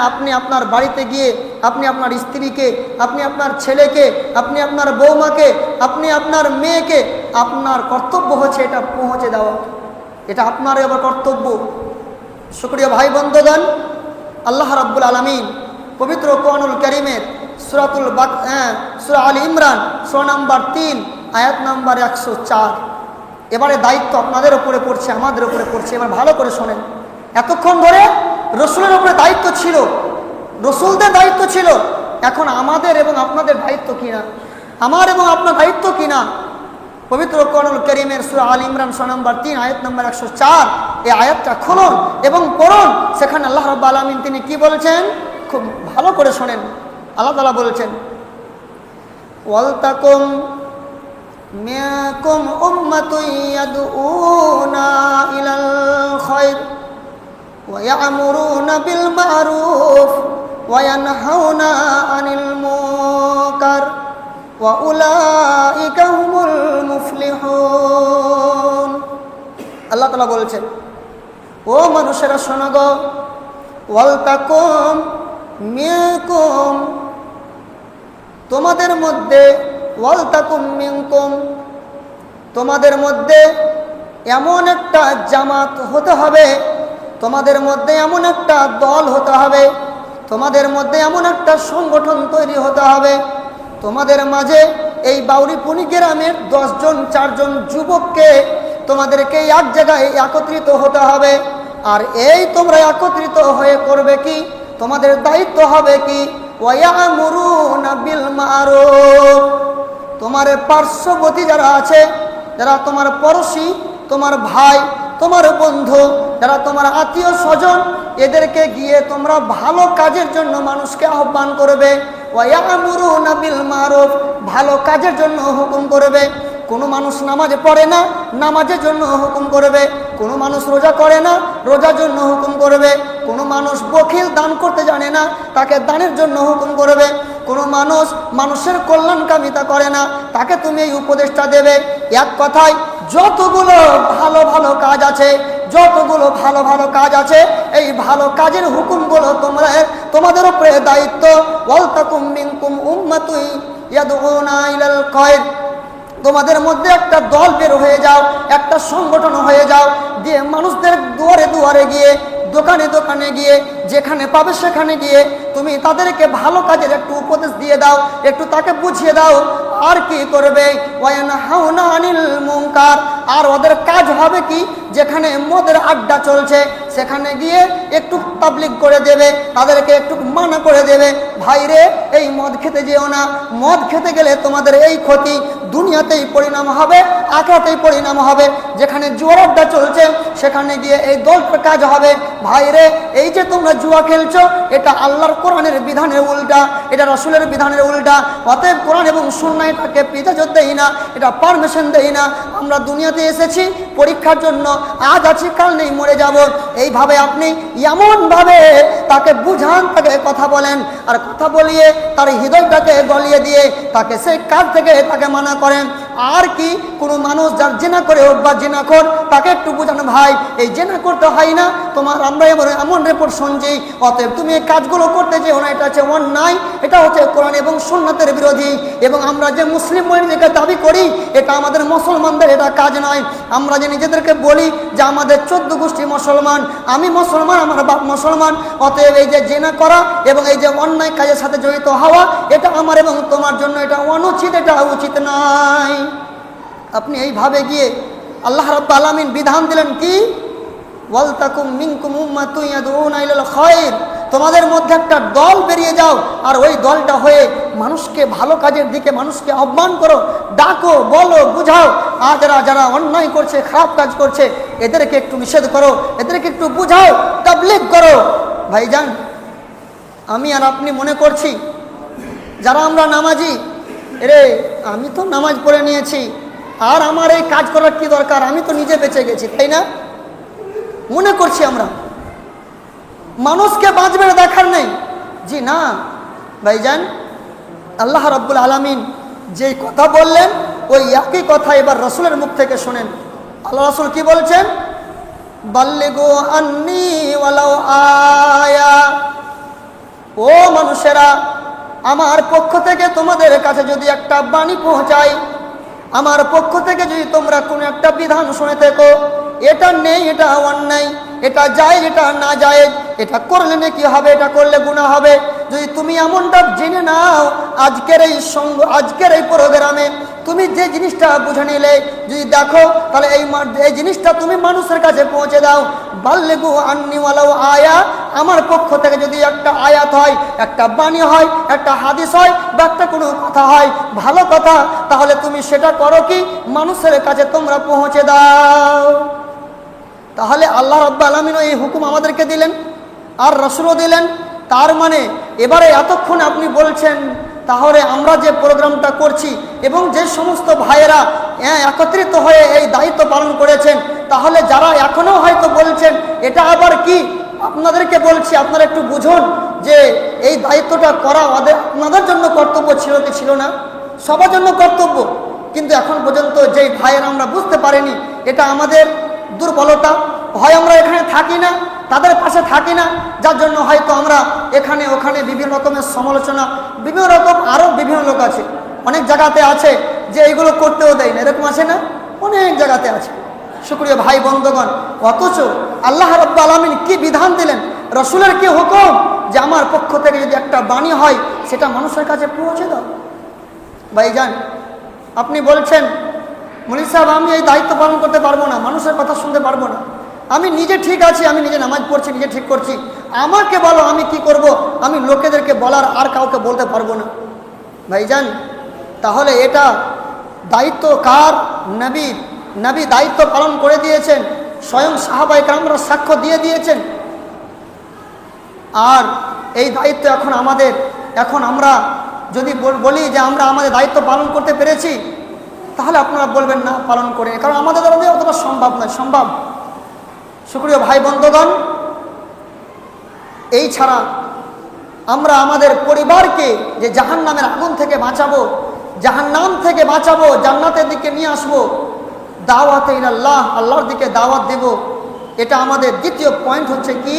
আপনি আপনার বাড়িতে গিয়ে, আপনি আপনার স্ত্রীকে, আপনি আপনার ছেলেকে, আপনি আপনার বৌমাকে, আপনি আপনার মেয়েকে, আপনার কর্তব্য হচ্ছে এটা পৌঁছে দেওয়া। এটা আপনার এবার কর্তব্য। শুকরিয়া ভাই বন্ধুগণ, আল্লাহ রাব্বুল আলামিন পবিত্র কোরআনুল কারীমের সূরা আলী ইমরান সূরা নাম্বার 3 আয়াত নাম্বার 104, এবারে দায়িত্ব আপনাদের উপরে পড়ছে, আমাদের উপরে পড়ছে। এবার ভালো করে শোনেন। এতক্ষণ ধরে রসুলের উপরে দায়িত্ব ছিল, রসুলদের দায়িত্ব ছিল, এখন আমাদের এবং আপনাদের দায়িত্ব কিনা, আমার এবং আপনার দায়িত্ব কিনা? পবিত্র কোরআনুল কারীমের সূরা আলী ইমরান সূরা নাম্বার 3 আয়াত নাম্বার 104, এই আয়াতটা খুলুন এবং পড়ুন। সেখানে আল্লাহ রাব্বুল আলামিন তিনি কি বলেছেন, খুব ভালো করে শোনেন। আল্লাহ তাআলা বলেছেন, ওয়ালতাকুম মিনকুম উম্মাতুন ইয়াদউনা ইলাল খায়র ওয়া ইয়া'মুরুনা বিল মা'রুফ ওয়া ইয়ানহাউনা আনিল মুনকার ওয়া উলাইকা হুমুল মুফলিহুন। আল্লাহ তাআলা বলেছেন, ও মানুষেরা শোনো গো, ওয়ালতাকুম মিনকুম, তোমাদের মধ্যে, ওয়ালতাকুম মিনকুম, তোমাদের মধ্যে এমন একটা জামাত হতে হবে, তোমাদের মধ্যে এমন একটা দল হতে হবে, তোমাদের মধ্যে এমন একটা সংগঠন তৈরি হতে হবে, তোমাদের মাঝে এই বাউরিপুনি গ্রামের 10 জন 4 জন যুবককে তোমাদেরকে এক জায়গায় একত্রিত হতে হবে। আর এই তোমরা একত্রিত হয়ে করবে কি, তোমাদের দায়িত্ব হবে কি, ওয়ায়ামুরুনা বিল মারুফ, তোমার পার্শ্ববর্তী যারা আছে, যারা তোমার পড়োশী, তোমার ভাই, তোমার বন্ধু, যারা তোমার আত্মীয় স্বজন, এদেরকে গিয়ে তোমরা ভালো কাজের জন্য মানুষকে আহ্বান করবে। ওয়ায়ামুরুনা বিল মারুফ, ভালো কাজের জন্য হুকুম করবে। কোনো মানুষ নামাজ পড়ে না, নামাজের জন্য হুকুম করবে। কোনো মানুষ রোজা করে না, রোজার জন্য হুকুম করবে। কোনো মানুষ বখিল, দান করতে জানে না, তাকে দানের জন্য হুকুম করবে। কোনো মানুষ মানুষের কল্যাণকামিতা করে না, তাকে তুমি এই উপদেশটা দেবে। এক কথায় যতগুলো ভালো ভালো কাজ আছে, যতগুলো ভালো ভালো কাজ আছে, এই ভালো কাজের হুকুমগুলো তোমাদের উপরে দায়িত্ব। ওয়ালতাকুম মিনকুম উম্মাতুন ইয়াদউনা ইলাল খায়র, তোমাদের মধ্যে একটা দল বের হয়ে যাও, একটা সংগঠন হয়ে যাও, দিয়ে মানুষদের দুয়ারে দুয়ারে গিয়ে, দোকানে দোকানে গিয়ে, যেখানে পাবে সেখানে গিয়ে তুমি তাদেরকে ভালো কাজের একটু উপদেশ দিয়ে দাও, একটু তাকে বুঝিয়ে দাও। আর কি করবে, ওয়ায়ানহাউনা আনিল মুনকার, আর ওদের কাজ হবে কি, যেখানে মদের আড্ডা চলছে সেখানে গিয়ে একটু তাবলীগ করে দেবে, তাদেরকে একটু মানা করে দেবে, ভাইরে এই মদ খেতে যেও না, মদ খেতে গেলে তোমাদের এই ক্ষতি, দুনিয়াতেই পরিণাম হবে, আখিরাতেই পরিণাম হবে। যেখানে জুয়ার আড্ডা চলছে সেখানে গিয়ে এই দলটার কাজ হবে। ভাইরে, এই যে তোমরা জুয়া খেলছো, এটা আল্লাহর কোরআনের বিধানের উল্টা, এটা রাসূলের বিধানের উল্টা। অতএব কোরআন এবং সুন্নাহ এটাকে ইজাজত দেই না, এটা পারমিশন দেই না। আমরা দুনিয়াতে এসেছি পরীক্ষার জন্য, আজ আছি কাল নেই, মরে যাব। এইভাবে আপনি এমনভাবে তাকে বুঝান, তাকে কথা বলেন, আর কথা বলিয়ে তার হৃদয়টাকে গলিয়ে দিয়ে তাকে সেই কাজ থেকে তাকে মানা করেন। আর কি কোনো মানুষ যার জেনা করে হোক বা জেনাখোর, তাকে একটু বোঝানো, ভাই এই জেনা করতে হয় না, তোমার আমরা এমন রিপোর্ট শুনছি, অতএব তুমি এই কাজগুলো করতে যেও না, এটা হচ্ছে অন্যায়, এটা হচ্ছে কোরআন এবং সুন্নাতের বিরোধী। এবং আমরা যে মুসলিম বলে নিজেকে দাবি করি, এটা আমাদের মুসলমানদের এটা কাজ নয়। আমরা যে নিজেদেরকে বলি যে আমাদের 14 গোষ্ঠী মুসলমান, আমি মুসলমান, আমার বাপ মুসলমান, অতএব এই যে জেনা করা এবং এই যে অন্যায় কাজের সাথে জড়িত হওয়া, এটা আমার এবং তোমার জন্য এটা অনুচিত, এটা উচিত নয়। আপনি এইভাবে গিয়ে আল্লাহ রাব্বুল আলামিন বিধান দিলেন কি, ওয়ালতাকুম মিনকুম উম্মাতুন ইয়াদউনা ইলাল খায়র, তোমাদের মধ্যে একটা দল বেরিয়ে যাও, আর ওই দলটা হয়ে মানুষকে ভালো কাজের দিকে মানুষকে আহ্বান করো, ডাকো, বলো, বুঝাও। আর যারা অন্যায় করছে, খারাপ কাজ করছে, এদেরকে একটু নিষেধ করো, এদেরকে একটু বুঝাও, তাবলীগ করো। ভাইজান, আমি আর আপনি মনে করছি যারা আমরা নামাজি, রে আমি তো নামাজ পড়ে নিয়েছি, আর আমার এই কাজ করার কি দরকার, আমি তো নিজে বেঁচে গেছি, তাই না? মনে করছি আমরা, মানুষকে বাঁচবে দেখার নেই। জি না ভাইজান, আল্লাহ রাব্বুল আলামিন যেই কথা বললেন ওই একই কথা এবার রাসূলের মুখ থেকে শোনেন। আল্লাহ রাসূল কি বলছেন, বাল্লিগু আন্নী ওয়ালাউ আয়া, ও মানুষেরা, আমার পক্ষ থেকে তোমাদের কাছে যদি একটা বাণী পৌঁছায়, আমার পক্ষ থেকে যদি তোমরা কোনো একটা বিধান শুনে থাকো, এটা নেই, এটা অন্যায়, এটা জায়েজ, এটা না জায়েজ, এটা করলে নাকি হবে, এটা করলে গুনাহ হবে, যদি তুমি এমনটা জেনে নাও, আজকের এই প্রোগ্রামে তুমি যে জিনিসটা বুঝে নিলে, যদি দেখো, তাহলে এই জিনিসটা তুমি মানুষের কাছে পৌঁছে দাও। বাল্লিগু আন্নী ওয়ালাউ আয়া, আমার পক্ষ থেকে যদি একটা আয়াত হয়, একটা বাণী হয়, একটা হাদিস হয়, বা একটা কোনো কথা হয়, ভালো কথা, তাহলে তুমি সেটা করো কি, মানুষের কাছে তোমরা পৌঁছে দাও। তাহলে আল্লাহ রাব্বুল আলামিন এই হুকুম আমাদেরকে দিলেন, আর রাসূলও দিলেন। তার মানে এবারে এতক্ষণ আপনি বলছেন, তাহলে আমরা যে প্রোগ্রামটা করছি এবং যে সমস্ত ভাইয়েরা একত্রিত হয়ে এই দায়িত্ব পালন করেছেন, তাহলে যারা এখনো হয়তো বলছেন এটা আবার কি, আপনাদেরকে বলছি, আপনারা একটু বুঝুন যে এই দায়িত্বটা করা আপনাদের জন্য কর্তব্য ছিল কি ছিল না? সবার জন্য কর্তব্য। কিন্তু এখন পর্যন্ত যেই ভাইয়েরা আমরা বুঝতে পারিনি, এটা আমাদের দুর্বলতা, হয় আমরা এখানে থাকি না, তাদের পাশে থাকি না, যার জন্য হয়তো আমরা এখানে ওখানে বিভিন্ন রকমের সমালোচনা, বিভিন্ন রকম আরও বিভিন্ন লোক আছে, অনেক জায়গাতে আছে যে এইগুলো করতেও দেয় না, এরকম আছে না? অনেক জায়গাতে আছে। শুকরিয়া ভাই বন্ধুগণ, অথচ আল্লাহ রাব্বুল আলামিন কি বিধান দিলেন, রাসূলের কি হুকুম, যে আমার পক্ষ থেকে যদি একটা বাণী হয় সেটা মানুষের কাছে পৌঁছে দাও। ভাইজান, আপনি বলছেন মুফতি সাহেব আমি এই দায়িত্ব পালন করতে পারবো না, মানুষের কথা শুনতে পারবো না, আমি নিজে ঠিক আছি, আমি নিজে নামাজ পড়ছি, নিজে ঠিক করছি, আমাকে বলো আমি কি করব, আমি লোকেদেরকে বলার আর কাউকে বলতে পারবো না। ভাইজান, তাহলে এটা দায়িত্ব কার? নবী দায়িত্ব পালন করে দিয়েছেন, স্বয়ং সাহাবায়ে কেরামরা সাক্ষ্য দিয়ে দিয়েছেন। আর এই দায়িত্ব এখন আমাদের, এখন আমরা যদি বলি যে আমরা আমাদের দায়িত্ব পালন করতে পেরেছি, তাহলে আপনারা বলবেন না পালন করে, কারণ আমাদের দ্বারা অতটা সম্ভব নয়। সম্ভব। শুকরিয়া ভাই বন্ধুগণ, এই ছাড়া আমরা আমাদের পরিবারকে যে জাহান্নামের আগুন থেকে বাঁচাবো, জাহান্নাম থেকে বাঁচাবো, জান্নাতের দিকে নিয়ে আসবো, দাওয়াতে ইলাল্লাহ, আল্লাহর দিকে দাওয়াত দেব, এটা আমাদের দ্বিতীয় পয়েন্ট হচ্ছে কি,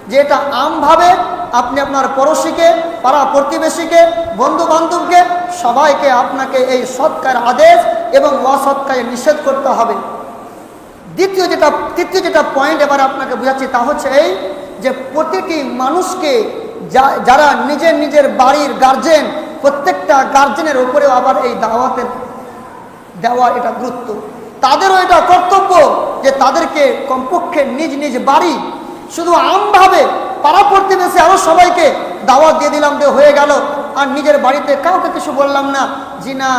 যে এটা আমভাবে আপনি আপনার পড়োশিকে, পাড়া প্রতিবেশীকে, বন্ধু বান্ধবকে, সবাইকে আপনাকে এই সৎ কাজের আদেশ এবং অসৎ কাজে নিষেধ করতে হবে। তৃতীয় যেটা পয়েন্ট এবার আপনাকে বোঝাচ্ছি, তা হচ্ছে এই যে প্রতিটি মানুষকে, যারা নিজের বাড়ির গার্জেন, প্রত্যেকটা গার্জেনের উপরেও আবার এই দাওয়াতের দেওয়া এটা গুরুত্ব, তাদেরও এটা কর্তব্য যে তাদেরকে কমপক্ষে নিজ বাড়ি, শুধু আমভাবে পাড়া প্রতিবেশী আরও সবাইকে দাওয়াত দিয়ে দিলাম, যে হয়ে গেল, আর নিজের বাড়িতে কাউকে কিছু বললাম না, জি না,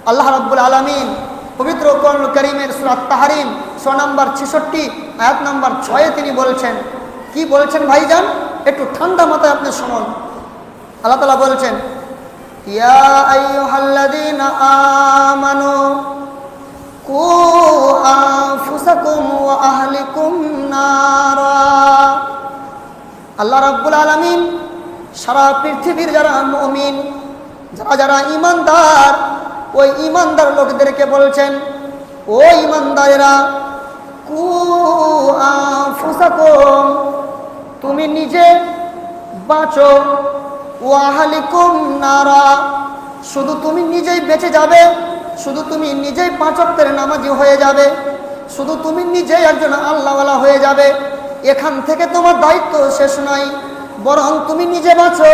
আল্লাহ রাব্বুল আলামিন পবিত্র কোরআনুল কারীমের সূরা তাহরিম সূরা নম্বর 66 আয়াত নম্বর 6 তিনি বলছেন, কি বলছেন ভাইজান, একটু ঠান্ডা মাথায় আপনি শুনুন। আল্লাহ তাআলা বলছেন, ইয়া আইয়ুহাল্লাযীনা আমানু কু আনফুসাকুম ওয়া আহলিকুম নারা। আল্লাহ রাব্বুল আলামিন সারা পৃথিবীর যারা মুমিন, যারা ঈমানদার, ওই ঈমানদার লোকদেরকে বলছেন, ও ঈমানদারেরা, কু আনফুসাকুম, তুমি নিজে বাঁচো, ওয়া আহলিকুম নারা, শুধু তুমি নিজেই বেঁচে যাবে, শুধু তুমি নিজেই 5 ওয়াক্তের নামাজি হয়ে যাবে, শুধু তুমি নিজেই একজন আল্লাহওয়ালা হয়ে যাবে, এখান থেকে তোমার দায়িত্ব শেষ নয়, বরং তুমি নিজে বাঁচো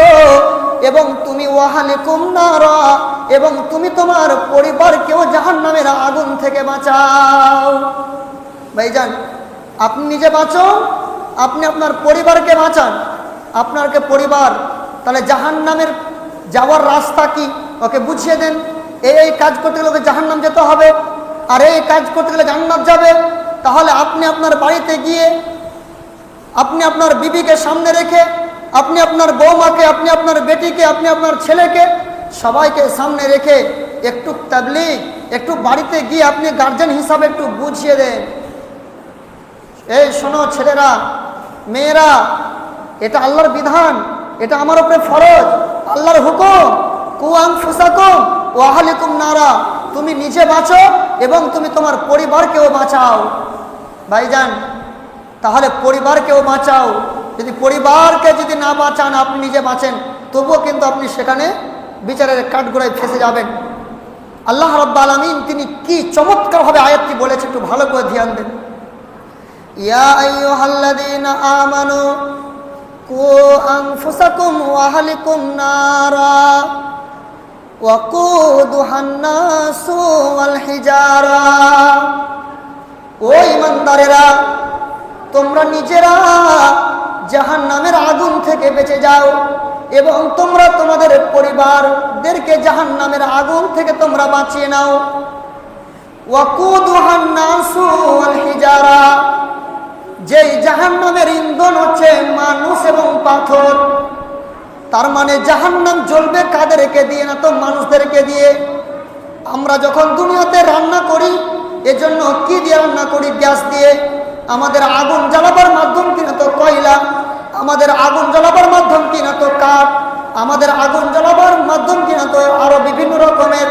এবং তুমি ওয়া আহলিকুম নারা, এবং তুমি তোমার পরিবারকেও জাহান্নামের আগুন থেকে বাঁচাও। ভাইজান, আপনি নিজে বাঁচো, আপনি আপনার পরিবারকে বাঁচান। আপনারকে পরিবার তাহলে জাহান্নামের যাওয়ার রাস্তা কি ওকে বুঝিয়ে দেন, এই কাজ করতে গেলে ওকে জাহান্নাম যেতে হবে, আর এই কাজ করতে গেলে জান্নাত যাবে। তাহলে আপনি আপনার বাড়িতে গিয়ে আপনি আপনার বিবিকে সামনে রেখে, আপনি আপনার বৌমাকে, আপনি আপনার বেটিকে, আপনি আপনার ছেলেকে, সবাইকে সামনে রেখে একটু তাবলীগ, একটু বাড়িতে গিয়ে আপনি গার্জেন হিসাবে একটু বুঝিয়ে দেন, এই শোনো ছেলেরা, মেয়েরা, এটা আল্লাহর বিধান, এটা আমার উপরে ফরজ, আল্লাহর হুকুম, কু আনফুসাকুম ওয়া আহলিকুম নারা, তুমি নিজে বাঁচো এবং তুমি তোমার পরিবারকেও বাঁচাও। ভাইজান, তাহলে পরিবারকেও বাঁচাও। যদি পরিবারকে যদি না বাঁচান, আপনি নিজে বাঁচেন, তবুও কিন্তু আপনি সেখানে বিচারের কাঠগড়ায় ফেসে যাবেন। আল্লাহ রাব্বুল আলামিন তিনি কি চমৎকারভাবে আয়াতটি বলেছে, একটু ভালো করে ধ্যান দেন। ইয়া আইয়ুহাল্লাযীনা আমানু কু আনফুসাকুম ওয়া আহলিকুম নারা ওয়াকুদুহান নাসু ওয়াল হিজারা। ও ঈমানদারেরা, তোমরা নিজেরা জাহান্নামের আগুন থেকে বেঁচে যাও এবং তোমরা তোমাদের পরিবারদেরকে জাহান্নামের আগুন থেকে তোমরা বাঁচিয়ে নাও। ওয়াকুদুহান নাসু ওয়াল হিজারা, যেই জাহান্নামের ইন্ধন হচ্ছে মানুষ এবং পাথর। তার মানে জাহান্নাম জ্বলবে কাদেরকে দিয়ে? না তো মানুষদেরকে দিয়ে। আমরা যখন দুনিয়াতে রান্না করি, এজন্য কি দিয়ে রান্না করি? গ্যাস দিয়ে। আমাদের আগুন জ্বালাবার মাধ্যম কিনা তো কয়লা, আমাদের আগুন জ্বালাবার মাধ্যম কিনা তো কাঠ, আমাদের আগুন জ্বালাবার মাধ্যম কিনা তো আরো বিভিন্ন রকমের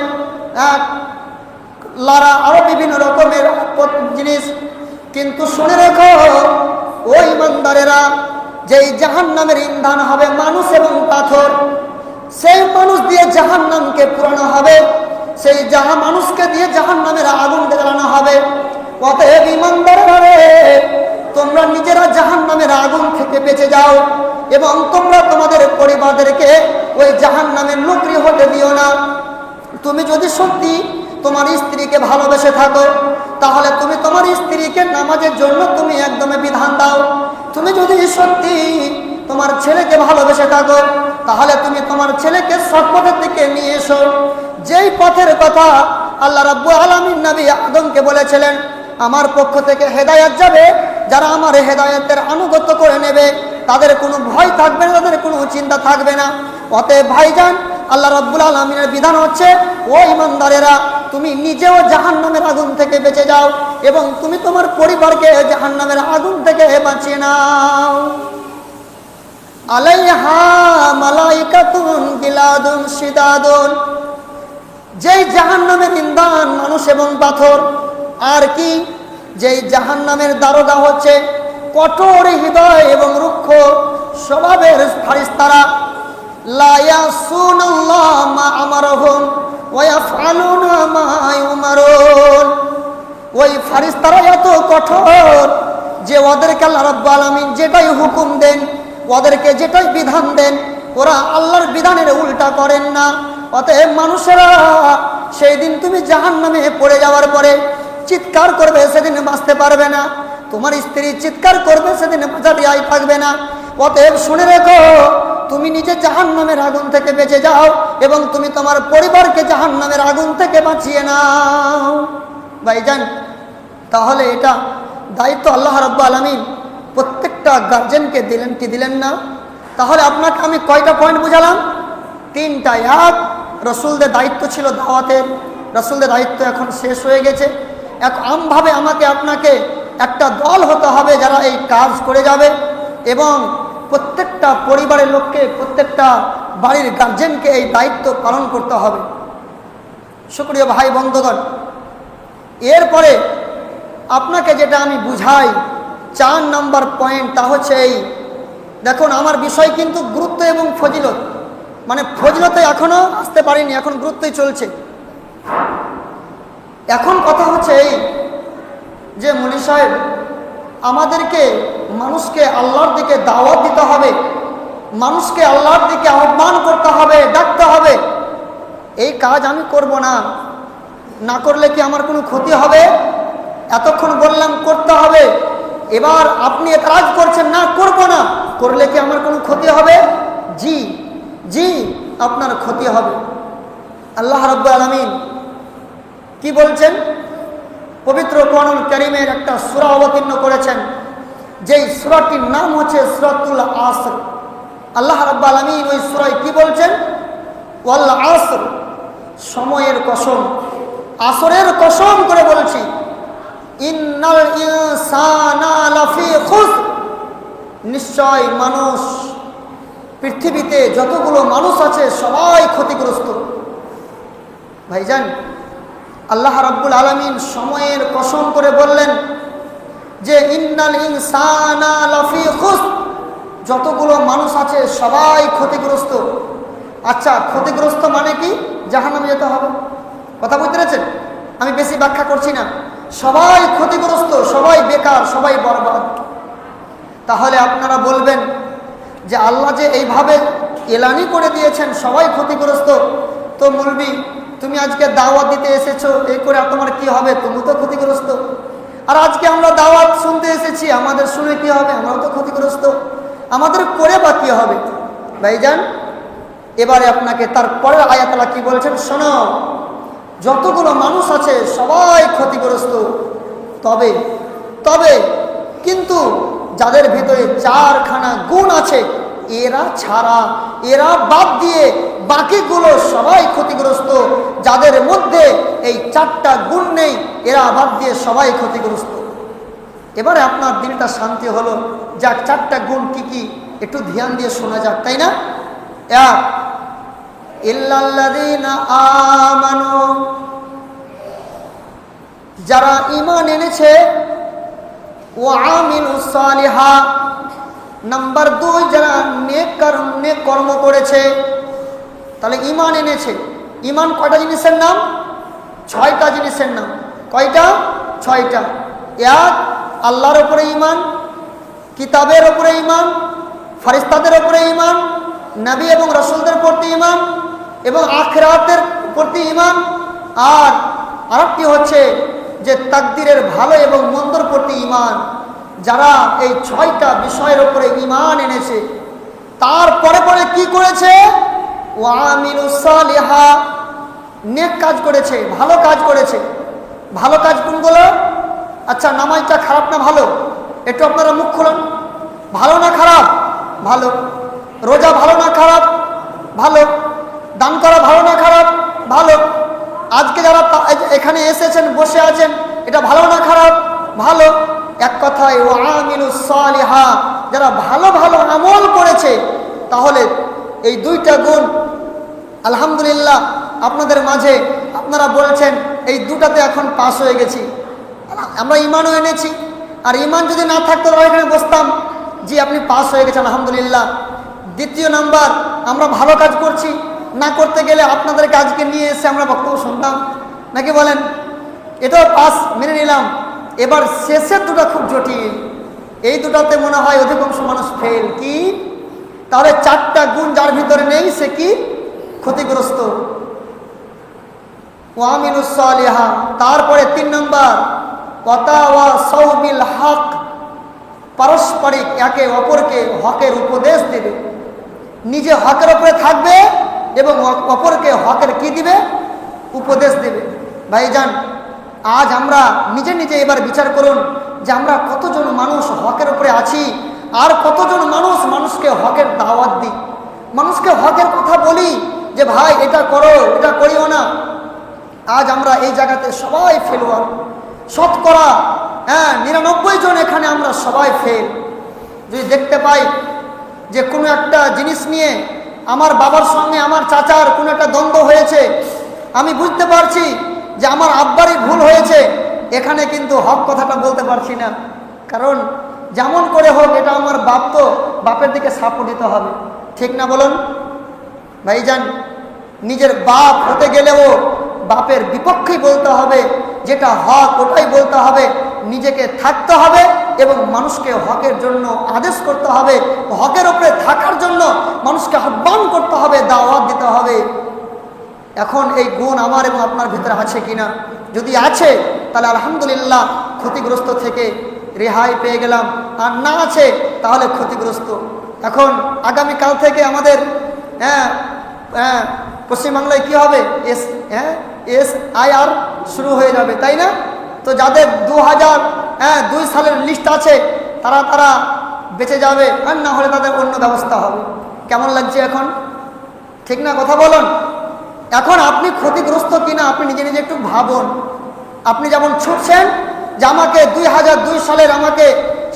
লারা, আরো বিভিন্ন রকমের জিনিস। কিন্তু শুনে রেখো ও ঈমানদারেরা, যেই জাহান্নামের ইন্ধন হবে মানুষ এবং পাথর, সেই মানুষ দিয়ে জাহান্নামকে পুরানো হবে, সেই মানুষকে দিয়ে জাহান্নামের আগুন জ্বালানো হবে। অতএব ঈমানদারেরা, তোমরা নিজেরা জাহান্নামের আগুন থেকে বেঁচে যাও এবং তোমরা তোমাদের পরিবারদেরকে ওই জাহান্নামের নকরি হতে দিও না। তুমি যদি সত্যি তোমার স্ত্রীকে ভালোবেসে থাকো, তাহলে তুমি তোমার স্ত্রীকে নামাজের জন্য তুমি একদমই বিধান দাও। তুমি যদি সত্যি তোমার ছেলেকে ভালোবেসে থাকো, তাহলে তুমি তোমার ছেলেকে সৎ পথের দিকে নিয়ে এসো। যেই পথের কথা আল্লাহ রাব্বুল আলামিন নবী আদমকে বলেছিলেন, আমার পক্ষ থেকে হেদায়েত যাবে, যারা আমার হেদায়েতের আনুগত্য করে নেবে, তাদের কোনো ভয় থাকবে না, তাদের কোনো চিন্তা থাকবে না। অতএব ভাইজান, আল্লাহ রাব্বুল আলামিনের বিধান হচ্ছে, ও ঈমানদারেরা, তুমি নিজেও জাহান্নামের আগুন থেকে বেঁচে যাও এবং তুমি তোমার পরিবারকে জাহান্নামের আগুন থেকে বাঁচিয়ে নাও। আলাইহা মালাইকাতুন গিলাদুন শিদাদুন, যেই জাহান্নামের ইন্ধন মানুষ এবং পাথর। আর কি? যেই জাহান্নামের দারোগা হচ্ছে কঠোর হৃদয় এবং রুক্ষ স্বভাবের ফেরেশতারা। লা ইয়াসুনাল্লাহ মা আমারহুম ওয়া ইয়াফআলুনা মা ইউমারুন। ওই ফেরেশতারা এত কঠোর যে ওদেরকে আল্লাহ রাব্বুল আলামিন যেটাই হুকুম দেন, ওদেরকে যেটাই বিধান দেন, ওরা আল্লাহর বিধানের উল্টা করেন না। অতএব মানুষেরা, সেই দিন তুমি জাহান্নামে পড়ে যাওয়ার পরে চিৎকার করবে, সেদিন বাঁচতে পারবে না। তোমার স্ত্রী চিৎকার করবে, সেদিন বাঁচাতে থাকবে না। অতএব শুনে রেখো, তুমি নিজে জাহান্নামের আগুন থেকে বেঁচে যাও এবং তুমি তোমার পরিবারকে জাহান্নামের আগুন থেকে বাঁচিয়ে নাও। ভাইজান, তাহলে এটা দায়িত্ব আল্লাহ রাব্বুল আলামিন প্রত্যেকটা গার্জেনকে দিলেন কি দিলেন না? তাহলে আপনাকে আমি কয়টা পয়েন্ট বুঝালাম? তিনটা। এক, রসুলদের দায়িত্ব ছিল দাওয়াতের, রসুলদের দায়িত্ব এখন শেষ হয়ে গেছে। এক আমভাবে আমাকে আপনাকে একটা দল হতে হবে যারা এই কাজ করে যাবে, এবং প্রত্যেকটা পরিবারের লোককে, প্রত্যেকটা বাড়ির গার্জেনকে এই দায়িত্ব পালন করতে হবে। শুকরিয়া ভাই বন্ধুগণ, এরপরে আপনাকে যেটা আমি বুঝাই 4 নম্বর পয়েন্ট, তা হচ্ছে এই দেখুন, আমার বিষয় কিন্তু গুরুত্ব এবং ফজিলত, মানে ফজিলতে এখনো আসতে পারিনি, এখন গুরুত্বই চলছে। এখন কথা হচ্ছে এই যে মুলি সাহেব, আমাদেরকে মানুষকে আল্লাহর দিকে দাওয়াত দিতে হবে, মানুষকে আল্লাহর দিকে আহ্বান করতে হবে, ডাকতে হবে। এই কাজ আমি করব না, না করলে কি আমার কোনো ক্ষতি হবে? এতক্ষণ বললাম করতে হবে, এবার আপনি এতরাজ করছেন না করব না, করলে কি আমার কোনো ক্ষতি হবে? জি জি, আপনার ক্ষতি হবে। আল্লাহ রাব্বুল আলামিন কি বলছেন? পবিত্র কোরআনুল কারীমের একটা সূরা অবতীর্ণ করেছেন, যেই সূরাটির নাম হচ্ছে সূরাতুল আসর। আল্লাহ রাব্বুল আলামিন ওই সূরায় কি বলছেন? ওয়াল আসর, সময়ের কসম, আসরের কসম করে বলছি, ইন্নাল ইনসানা লাফি খুসর, নিশ্চয় মানুষ, পৃথিবীতে যতগুলো মানুষ আছে সবাই ক্ষতিগ্রস্ত। ভাইজান, আল্লাহ রাব্বুল আলামিন সময়ের কসম করে বললেন যে ইন্নাল ইনসানা লাফি খুসর, যতগুলো মানুষ আছে সবাই ক্ষতিগ্রস্ত। আচ্ছা, ক্ষতিগ্রস্ত মানে কি? জাহান্নামে যেতে হবে। কথা বুঝতে পেরেছেন? আমি বেশি ব্যাখ্যা করছি না। সবাই ক্ষতিগ্রস্ত, সবাই বেকার, সবাই বরবাদ। তাহলে আপনারা বলবেন যে আল্লাহ যে এইভাবে এলানি করে দিয়েছেন সবাই ক্ষতিগ্রস্ত, তো মৌলবি তুমি আজকে দাওয়াত দিতে এসেছো, এই করে তোমার কি হবে? তুমি তো ক্ষতিগ্রস্ত। আর আজকে আমরা দাওয়াত শুনতে এসেছি, আমাদের শুনে কি হবে? আমরাও তো ক্ষতিগ্রস্ত। আমাদের করে বা কি হবে? ভাইজান, এবারে আপনাকে তারপরের আয়াত আল্লাহ কি বলছেন শোনো, যতগুলো মানুষ আছে সবাই ক্ষতিগ্রস্ত, তবে তবে কিন্তু যাদের ভিতরে 4খানা গুণ আছে, এরা ছাড়া, এরা বাদ দিয়ে বাকিগুলো সবাই ক্ষতিগ্রস্ত। যাদের মধ্যে এই 4টা গুণ নেই, এরা বাদ দিয়ে সবাই ক্ষতিগ্রস্ত। এবারে আপনার দিনটা শান্তি হলো। যাক, 4টা গুণ কি কি একটু ধ্যান দিয়ে শোনা যাক, তাই না? এক, ইল্লাল্লাযীনা আমানু, যারা ঈমান এনেছে, ওয়া আমিলুস সালিহাত, নাম্বার 2, যারা নেক কর্ম করেছে। তাহলে ঈমান এনেছে। ঈমান কয়টা জিনিসের নাম? 6টা জিনিসের নাম। কয়টা? 6টা। এক, আল্লাহর উপরে ঈমান, কিতাবের উপরে ঈমান, ফেরেশতাদের উপরে ঈমান, নবী এবং রাসূলদের প্রতি ঈমান, এবং আখিরাতের প্রতি ঈমান। আর আরেকটি হচ্ছে যে তাকদীরের ভালো এবং মন্দর প্রতি ঈমান। যারা এই 6টা বিষয়ের উপরে ঈমান এনেছে, তারপরে পরে কি করেছে? ওয়া আমিলুস সালিহাত, নেক কাজ করেছে, ভালো কাজ করেছে। ভালো কাজ কোনগুলো? আচ্ছা, নামাজটা খারাপ না ভালো? একটু আপনারা মুখ খুলুন। ভালো না খারাপ? ভালো। রোজা ভালো না খারাপ? ভালো। দান করা ভালো না খারাপ? ভালো। আজকে যারা এখানে এসেছেন, বসে আছেন, এটা ভালো না খারাপ? ভালো। এক কথায় ওয়া আমিলুস সালিহাত, যারা ভালো ভালো আমল করেছে। তাহলে এই 2টা গুণ আলহামদুলিল্লাহ আপনাদের মাঝে আপনারা বলছেন এই 2টাতে এখন পাস হয়ে গেছি। আমরা ঈমানও এনেছি, আর ঈমান যদি না থাকতো আমরা এখানে বসতাম। জি, আপনি পাস হয়ে গেছেন আলহামদুলিল্লাহ। দ্বিতীয় নাম্বার, আমরা ভালো কাজ করছি, না করতে গেলে আপনাদের কাজকে নিয়ে এসে আমরা বক্তব্য শুনতাম, নাকি বলেন? এটাও পাস মেনে নিলাম। এবার শেষের 2টা খুব জটিল, এই 2টাতে মনে হয় অধিকাংশ মানুষ ফেল। কি? তাহলে 4টা গুণ যার ভিতরে নেই সে কি? ক্ষতিগ্রস্ত। ওয়া আমিলুস সালিহাত। তারপরে 3 নম্বর, ওয়াতাওয়াসাউ বিল হক, পারস্পরিক একে অপরকে হকের উপদেশ দেবে। নিজে হকের উপরে থাকবে, এবং অপরকে হকের কি দিবে, উপদেশ দিবে। ভাইজান, আজ আমরা নিজে নিজে এবার বিচার করুন যে আমরা কতজন মানুষ হকের উপরে আছি, আর কতজন মানুষকে হকের দাওয়াত দিই, মানুষকে হকের কথা বলি যে ভাই এটা করো, এটা করিও না। আজ আমরা এই জায়গাতে সবাই ফেলোয়ার, শতকরা 99 জন এখানে আমরা সবাই ফেল। যদি দেখতে পাই যে কোনো একটা জিনিস নিয়ে আমার বাবার সঙ্গে আমার চাচার কোনো একটা দ্বন্দ্ব হয়েছে, আমি বুঝতে পারছি যে আমার আব্বারই ভুল হয়েছে, এখানে কিন্তু হক কথাটা বলতে পারছি না, কারণ যেমন করে হোক এটা আমার বাপ, তো বাপের দিকে সাপোর্ট দিতে হবে, ঠিক না বলুন ভাইজান? নিজের বাপ হতে গেলেও বাপের বিপক্ষেই বলতে হবে, যেটা হক ওটাই বলতে হবে, নিজেকে থাকতে হবে এবং মানুষকে হকের জন্য আদেশ করতে হবে, হকের উপরে থাকার জন্য মানুষকে আহ্বান করতে হবে, দাওয়াত দিতে হবে। এখন এই গুণ আমার এবং আপনার ভিতরে আছে কিনা? যদি আছে তাহলে আলহামদুলিল্লাহ, ক্ষতিগ্রস্ত থেকে রেহাই পেয়ে গেলাম, আর না আছে তাহলে ক্ষতিগ্রস্ত। এখন আগামীকাল থেকে আমাদের পশ্চিমবাংলায় কি হবে, SIR শুরু হয়ে যাবে, তাই না? তো যাদের 2002 সালের লিস্ট আছে তারা বেঁচে যাবে, আর না হলে তাদের অন্য ব্যবস্থা হবে। কেমন লাগছে এখন, ঠিক না? কথা বলুন। এখন আপনি ক্ষতিগ্রস্ত কিনা আপনি নিজে নিজে একটু ভাবুন। আপনি যেমন ছুটছেন যে আমাকে 2002 সালের আমাকে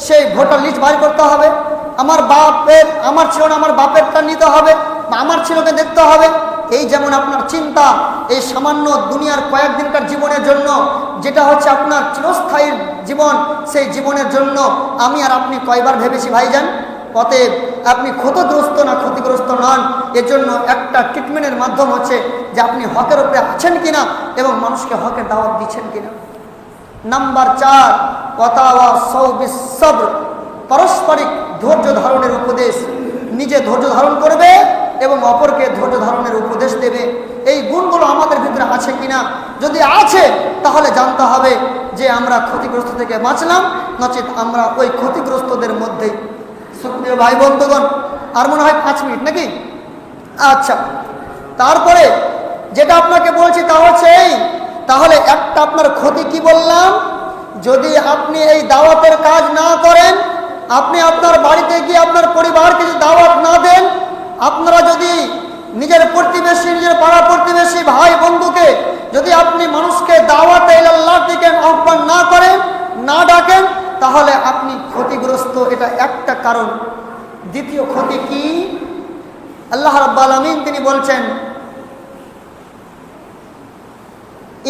সেই ভোটার লিস্ট বাইর করতে হবে, আমার ছিল না, আমার বাপেরটা নিতে হবে, আমার ছেলেকে দেখতে হবে, এই যেমন আপনার চিন্তা এই সামান্য দুনিয়ার কয়েকদিনকার জীবনের জন্য, যেটা হচ্ছে আপনার চিরস্থায়ী জীবন, সেই জীবনের জন্য আমি আর আপনি কয়বার ভেবেছি ভাইজান? অতএব আপনি ক্ষতিগ্রস্ত না ক্ষতিগ্রস্ত নন, এর জন্য একটা ট্রিটমেন্টের মাধ্যম হচ্ছে যে আপনি হকের উপরে আছেন কিনা এবং মানুষকে হকের দাওয়াত দিচ্ছেন কিনা। নাম্বার 4, ওয়াতাওয়াসাউ বিস-সাবর, পারস্পরিক ধৈর্য ধারণের উপদেশ। নিজে ধৈর্য ধারণ করবে এবং অপরকে ধৈর্য ধারণের উপদেশ দেবে। এই গুণগুলো আমাদের ভিতরে আছে কিনা? যদি আছে তাহলে জানতে হবে যে আমরা ক্ষতিগ্রস্ত থেকে বাঁচলাম, নচেত আমরা ওই ক্ষতিগ্রস্তদের মধ্যেই। সুপ্রিয় ভাই বন্ধুগণ, আর মনে হয় 5 মিনিট নাকি? আচ্ছা, তারপরে যেটা আপনাকে বলছি তা হচ্ছে এই, তাহলে একটা আপনার ক্ষতি কি বললাম, যদি আপনি এই দাওয়াতের কাজ না করেন, আপনি আপনার বাড়িতে গিয়ে আপনার পরিবারকে যদি দাওয়াত না দেন, আপনারা যদি নিজের প্রতিবেশী, নিজের পাড়া প্রতিবেশী ভাই বন্ধুকে যদি আপনি মানুষকে দাওয়াতে ইলাল্লাহর দিকে আহ্বান না করেন, না ডাকেন, তাহলে আপনি ক্ষতিগ্রস্ত। এটা একটা কারণ। দ্বিতীয় ক্ষতি কি? আল্লাহ রাব্বুল আলামিন তিনি বলছেন,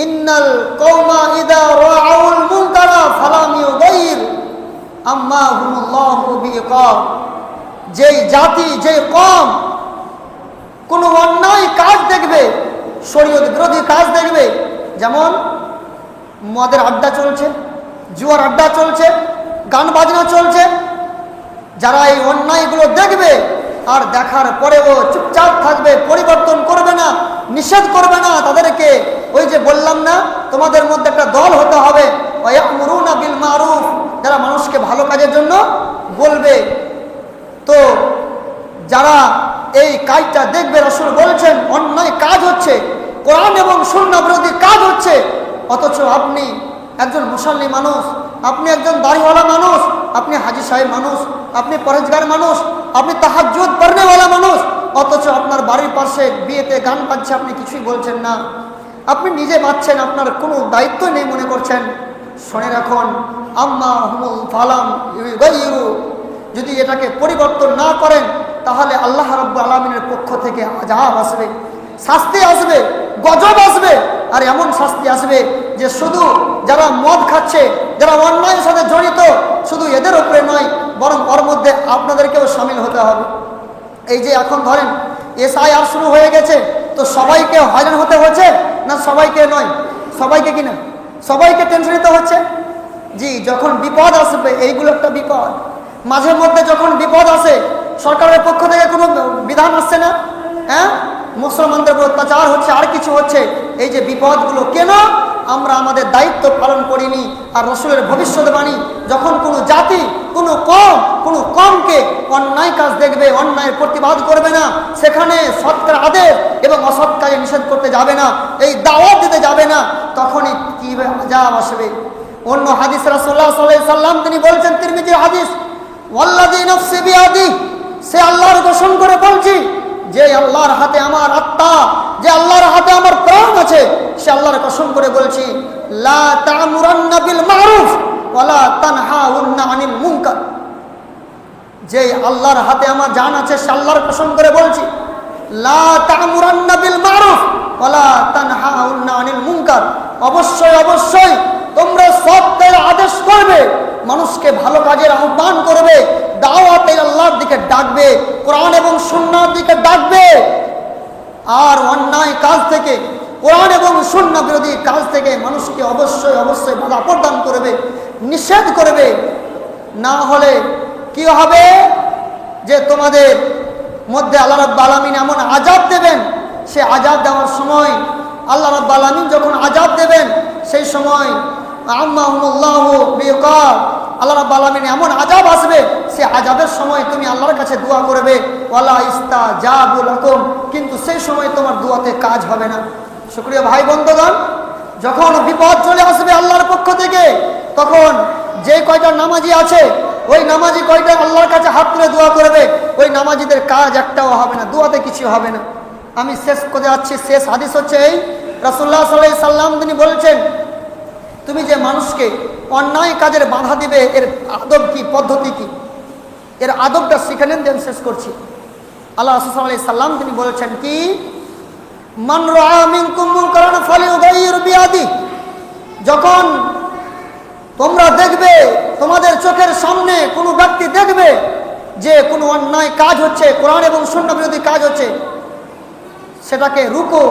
ইন্নাল কওমা ইযা রাআউল মুনকারা ফালাম ইউগাইর আম্মা হুমুল্লাহু বিইকাব। যেই জাতি, যে কওম কোনো অন্যায় কাজ দেখবে, শরীয়ত বিরোধী কাজ দেখবে, যেমন মদের আড্ডা চলছে, জুয়ার আড্ডা চলছে, গান বাজনা চলছে, যারা এই অন্যায়গুলো দেখবে আর দেখার পরেও চুপচাপ থাকবে, পরিবর্তন করবে না, নিষেধ করবে না, তাদেরকে ওই যে বললাম না, তোমাদের মধ্যে একটা দল হতে হবে, ওয়ায়ামুরুনা বিল মারুফ, যারা মানুষকে ভালো কাজের জন্য বলবে। তো যারা এই কাজটা দেখবে, রাসূল বলছেন অন্যায় কাজ হচ্ছে, কোরআন এবং সুন্নাহ বিরোধী কাজ হচ্ছে, অথচ আপনি একজন মুসল্লি মানুষ, আপনি একজন দাড়িওয়ালা মানুষ, আপনি হাজি সাহেব মানুষ, আপনি পরেজগার মানুষ, আপনি তাহাজ্জুদ পড়নেওয়ালা মানুষ, অথচ আপনার বাড়ির পাশে বিয়েতে গান বাজছে, আপনি কিছুই বলছেন না, আপনি নিজে বাজছেন, আপনার কোনো দায়িত্ব নেই মনে করছেন। শুনে রাখুন, আম্মা হুমুল ফালাম ইউগাইরু, যদি এটাকে পরিবর্তন না করেন তাহলে আল্লাহ রাব্বুল আলামিনের পক্ষ থেকে আযাব আসবে, শাস্তি আসবে, গজব আসবে। আর এমন শাস্তি আসবে যে শুধু যারা মদ খাচ্ছে, যারা অন্যায়ের সাথে জড়িত, শুধু এদের উপরে নয়, বরং ওর মধ্যে আপনাদেরকেও শামিল হতে হবে। এই যে এখন ধরেন SIR শুরু হয়ে গেছে, তো সবাইকে হয়রান হতে হচ্ছে না? সবাইকে নয়, সবাইকে কিনা সবাইকে টেনশন নিতে হচ্ছে। জি, যখন বিপদ আসবে, এইগুলো একটা বিপদ। মাঝে মধ্যে যখন বিপদ আসে, সরকারের পক্ষ থেকে কোনো বিধান আসছে না, মুসলমানদের উপর অত্যাচার হচ্ছে, আর কিছু হচ্ছে, এই যে বিপদগুলো কেন? আমরা আমাদের দায়িত্ব পালন করিনি। আর রসুলের ভবিষ্যৎবাণী, যখন কোনো জাতি, কোনো কমকে অন্যায় কাজ দেখবে, অন্যায়ের প্রতিবাদ করবে না, সেখানে সৎকার আদেশ এবং অসৎ কাজে নিষেধ করতে যাবে না, এই দাওয়াত দিতে যাবে না, তখনই কি আযাব আসবে। অন্য হাদিস রাসূলুল্লাহ সাল্লাল্লাহু আলাইহি সাল্লাম তিনি বলছেন, তিরমিজির হাদিস, ওয়াল্লাযী নাফসি বিয়াদিহি, সে আল্লাহর কসম করে বলছি, যে আল্লাহর হাতে আমার আত্মা, যে আল্লাহর হাতে আমার প্রাণ আছে, সে আল্লাহর কসম করে বলছি, লা তা'মুরান্না বিল মা'রুফ ওয়া লা তানহাউন্না আনিল মুনকার। যে আল্লাহর হাতে আমার জান আছে, সে আল্লাহর কসম করে বলছি, লা তা'মুরান্না বিল মা'রুফ ওয়া লা তানহাউন্না আনিল মুনকার। অবশ্যই অবশ্যই তোমরা সৎ কাজের আদেশ করবে, মানুষকে ভালো কাজের আহ্বান করবে, দাওয়াতে আল্লাহর দিকে ডাকবে, কোরআন এবং সুন্নাহর দিকে ডাকবে। আর অন্যায় কাজ থেকে, কোরআন এবং সুন্নাহ বিরোধী কাজ থেকে মানুষকে অবশ্যই অবশ্যই বাধা প্রদান করবে, নিষেধ করবে। না হলে কি হবে, যে তোমাদের মধ্যে আল্লাহ রাব্বুল আলামিন এমন আযাব দেবেন, সে আযাব দেওয়ার সময় আল্লাহ রাব্বুল আলামিন যখন আযাব দেবেন, সেই সময় আম্মাহুমুল্লাহু বিকার, আল্লাহ রাব্বুল আলামিন এমন আযাব আসবে, সে আযাবের সময় তুমি আল্লাহর কাছে দোয়া করবে, ওয়ালা ইস্তাজাবু লাকুম, কিন্তু সেই সময় তোমার দোয়াতে কাজ হবে না। শুকরিয়া ভাই বন্ধুগণ, যখন বিপদ চলে আসবে আল্লাহর পক্ষ থেকে, তখন যে কয়টা নামাজি আছে, ওই নামাজি কয়টা আল্লাহর কাছে হাত তুলে দোয়া করবে, ওই নামাজিদের কাজ একটাও হবে না, দোয়াতে কিছু হবে না। আমি শেষ করে যাচ্ছি, শেষ হাদিস হচ্ছে এই, রাসূলুল্লাহ সাল্লাল্লাহু আলাইহি সাল্লাম তিনি বলেছেন, তুমি যে মানুষকে অন্যায় কাজের বাধা দিবে, এর আদব কি, পদ্ধতি কি, এর আদবটা শিখে নেন, আমি শেষ করছি। আল্লাহ রাসূল সাল্লাল্লাহু আলাইহি সাল্লাম তিনি বলেছেন কি, মান রাআ মিনকুম মুনকারান ফালিয়ুগাইয়ির বিয়াদিহি, যখন তোমরা দেখবে, তোমাদের চোখের সামনে কোনো ব্যক্তি দেখবে যে কোনো অন্যায় কাজ হচ্ছে, কোরআন এবং সুন্নাহ বিরোধী কাজ হচ্ছে, সেটাকে রুকো,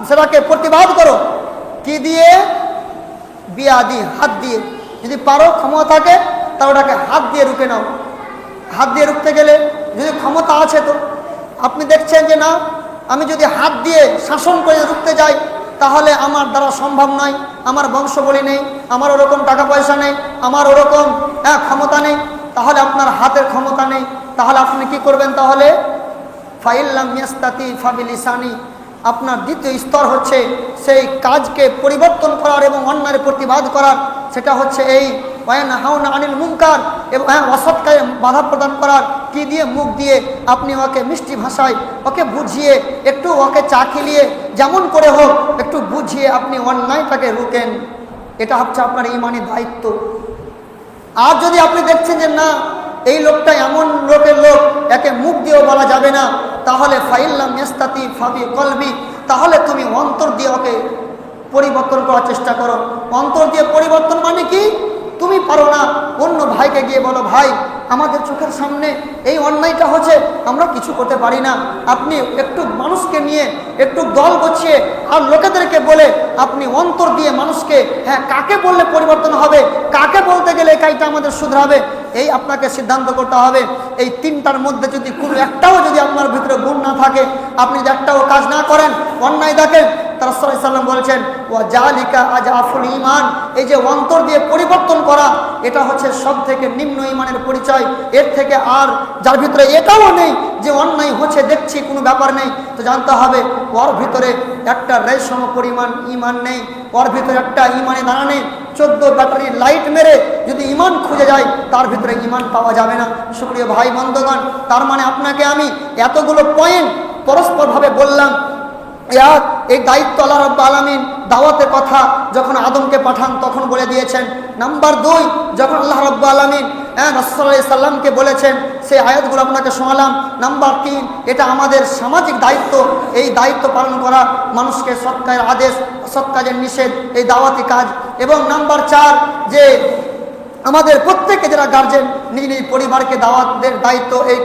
সেটাকে প্রতিবাদ করো। কি দিয়ে? বিয়াদি, হাত দিয়ে। যদি পারো, ক্ষমতা থাকে, তা ওটাকে হাত দিয়ে রুখে নাও। হাত দিয়ে রুখতে গেলে যদি ক্ষমতা আছে, তো আপনি দেখছেন যে না, আমি যদি হাত দিয়ে শাসন করে রুখতে যাই, তাহলে আমার দ্বারা সম্ভব নয়, আমার বংশবলী নেই, আমার ওরকম টাকা পয়সা নেই, আমার ওরকম ক্ষমতা নেই, তাহলে আপনার হাতের ক্ষমতা নেই, তাহলে আপনি কি করবেন? তাহলে ফাইল্লাম ইয়াস্তাতি ফাবিলিসানি, আপনার দ্বিতীয় স্তর হচ্ছে সেই কাজকে পরিবর্তন করার এবং অন্যায়ের প্রতিবাদ করার, সেটা হচ্ছে এই ওয়ায়ানহাউনা আনিল মুনকার, এবং অসৎ কাজে বাধা প্রদান করার। কি দিয়ে? মুখ দিয়ে। আপনি ওকে মিষ্টি ভাষায় ওকে বুঝিয়ে, একটু ওকে চা খেলিয়ে, যেমন করে হোক একটু বুঝিয়ে আপনি অন্যায়টাকে রুকেন। এটা হচ্ছে আপনার ঈমানি দায়িত্ব। আর যদি আপনি দেখছেন যে না, এই লোকটা এমন লোকের লোক, একে মুখ দিয়েও বলা যাবে না, তাহলে ফাইল্লাম ইয়াস্তাতি ফাবি কলবি, তাহলে তুমি অন্তর দিয়ে ওকে পরিবর্তন করার চেষ্টা করো। অন্তর দিয়ে পরিবর্তন মানে কি? তুমি পারো না, অন্য ভাইকে গিয়ে বলো, ভাই আমাদের চোখের সামনে এই অন্যায়টা হচ্ছে, আমরা কিছু করতে পারি না। আপনি একটু মানুষকে নিয়ে, একটু দল গোছিয়ে আর লোকেদেরকে বলে আপনি অন্তর দিয়ে মানুষকে, কাকে বললে পরিবর্তন হবে, কাকে বলতে গেলে এই কাজটা আমাদের শুধরাবে, এই আপনাকে সিদ্ধান্ত করতে হবে। এই তিনটার মধ্যে যদি কোনো একটাও যদি আপনার ভিতরে গুণ না থাকে, আপনি যদি একটাও কাজ না করেন, অন্যায় দেখেন, তারা রাসূল সাল্লাল্লাহু আলাইহি ওয়াসাল্লাম বলছেন, ওয়া জালিকা আজআফুল ঈমান, এই যে অন্তর দিয়ে পরিবর্তন করা, এটা হচ্ছে সব থেকে নিম্ন ঈমানের পরিচয়। এর থেকে আর যার ভিতরে এটাও নেই যে অন্যায় হচ্ছে দেখছি, কোনো ব্যাপার নেই, তো জানতে হবে ওর ভিতরে একটা রেশম পরিমাণ ঈমান নেই, ওর ভিতরে একটা ঈমানে দানা নেই। 14 ব্যাটারি লাইট মেরে যদি ঈমান খুঁজে যায়, তার ভিতরে ঈমান পাওয়া যাবে না। সুপ্রিয় ভাই বন্ধুগণ, তার মানে আপনাকে আমি এতগুলো পয়েন্ট পরস্পরভাবে বললাম। এই দায়িত্ব আল্লাহ রাব্বুল আলামিন দাওয়াতের কথা যখন আদমকে পাঠান তখন বলে দিয়েছেন। নাম্বার 2, যখন আল্লাহ রাব্বুল আলামিন রাসূল সাল্লাল্লাহু আলাইহি সাল্লামকে বলেছেন, সেই আয়াতগুলো আপনাকে শোনালাম। নাম্বার 3, এটা আমাদের সামাজিক দায়িত্ব, এই দায়িত্ব পালন করা, মানুষকে সৎ কাজের আদেশ, অসৎ কাজের নিষেধ, এই দাওয়াতি কাজ। এবং নাম্বার 4, যে আমাদের প্রত্যেকে যারা গার্জেন, নিজ নিজ পরিবারকে দাওয়াতের দায়িত্ব, এই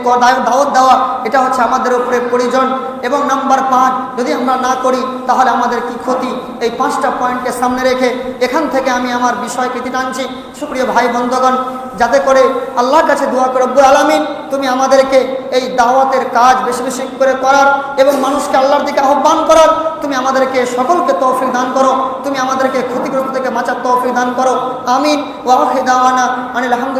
দাওয়াত দেওয়া এটা হচ্ছে আমাদের উপরে প্রয়োজন। এবং নাম্বার 5, যদি আমরা না করি তাহলে আমাদের কি ক্ষতি, এই 5টা পয়েন্টকে সামনে রেখে এখান থেকে আমি আমার বিষয়কৃতি টানছি। সুপ্রিয় ভাই বন্ধুগণ, যাতে করে আল্লাহর কাছে দোয়া করে রব্বুল আলামিন তুমি আমাদেরকে এই দাওয়াতের কাজ বেশি বেশি করে করার এবং মানুষকে আল্লাহর দিকে আহ্বান করার তুমি আমাদেরকে সকলকে তৌফিক দান করো, তুমি আমাদেরকে ক্ষতিগ্রস্ত থেকে বাঁচার তৌফিক দান করো। আমিন। ওয়া আখিরু দাওয়ানা আনিল হামদুলিল্লাহ।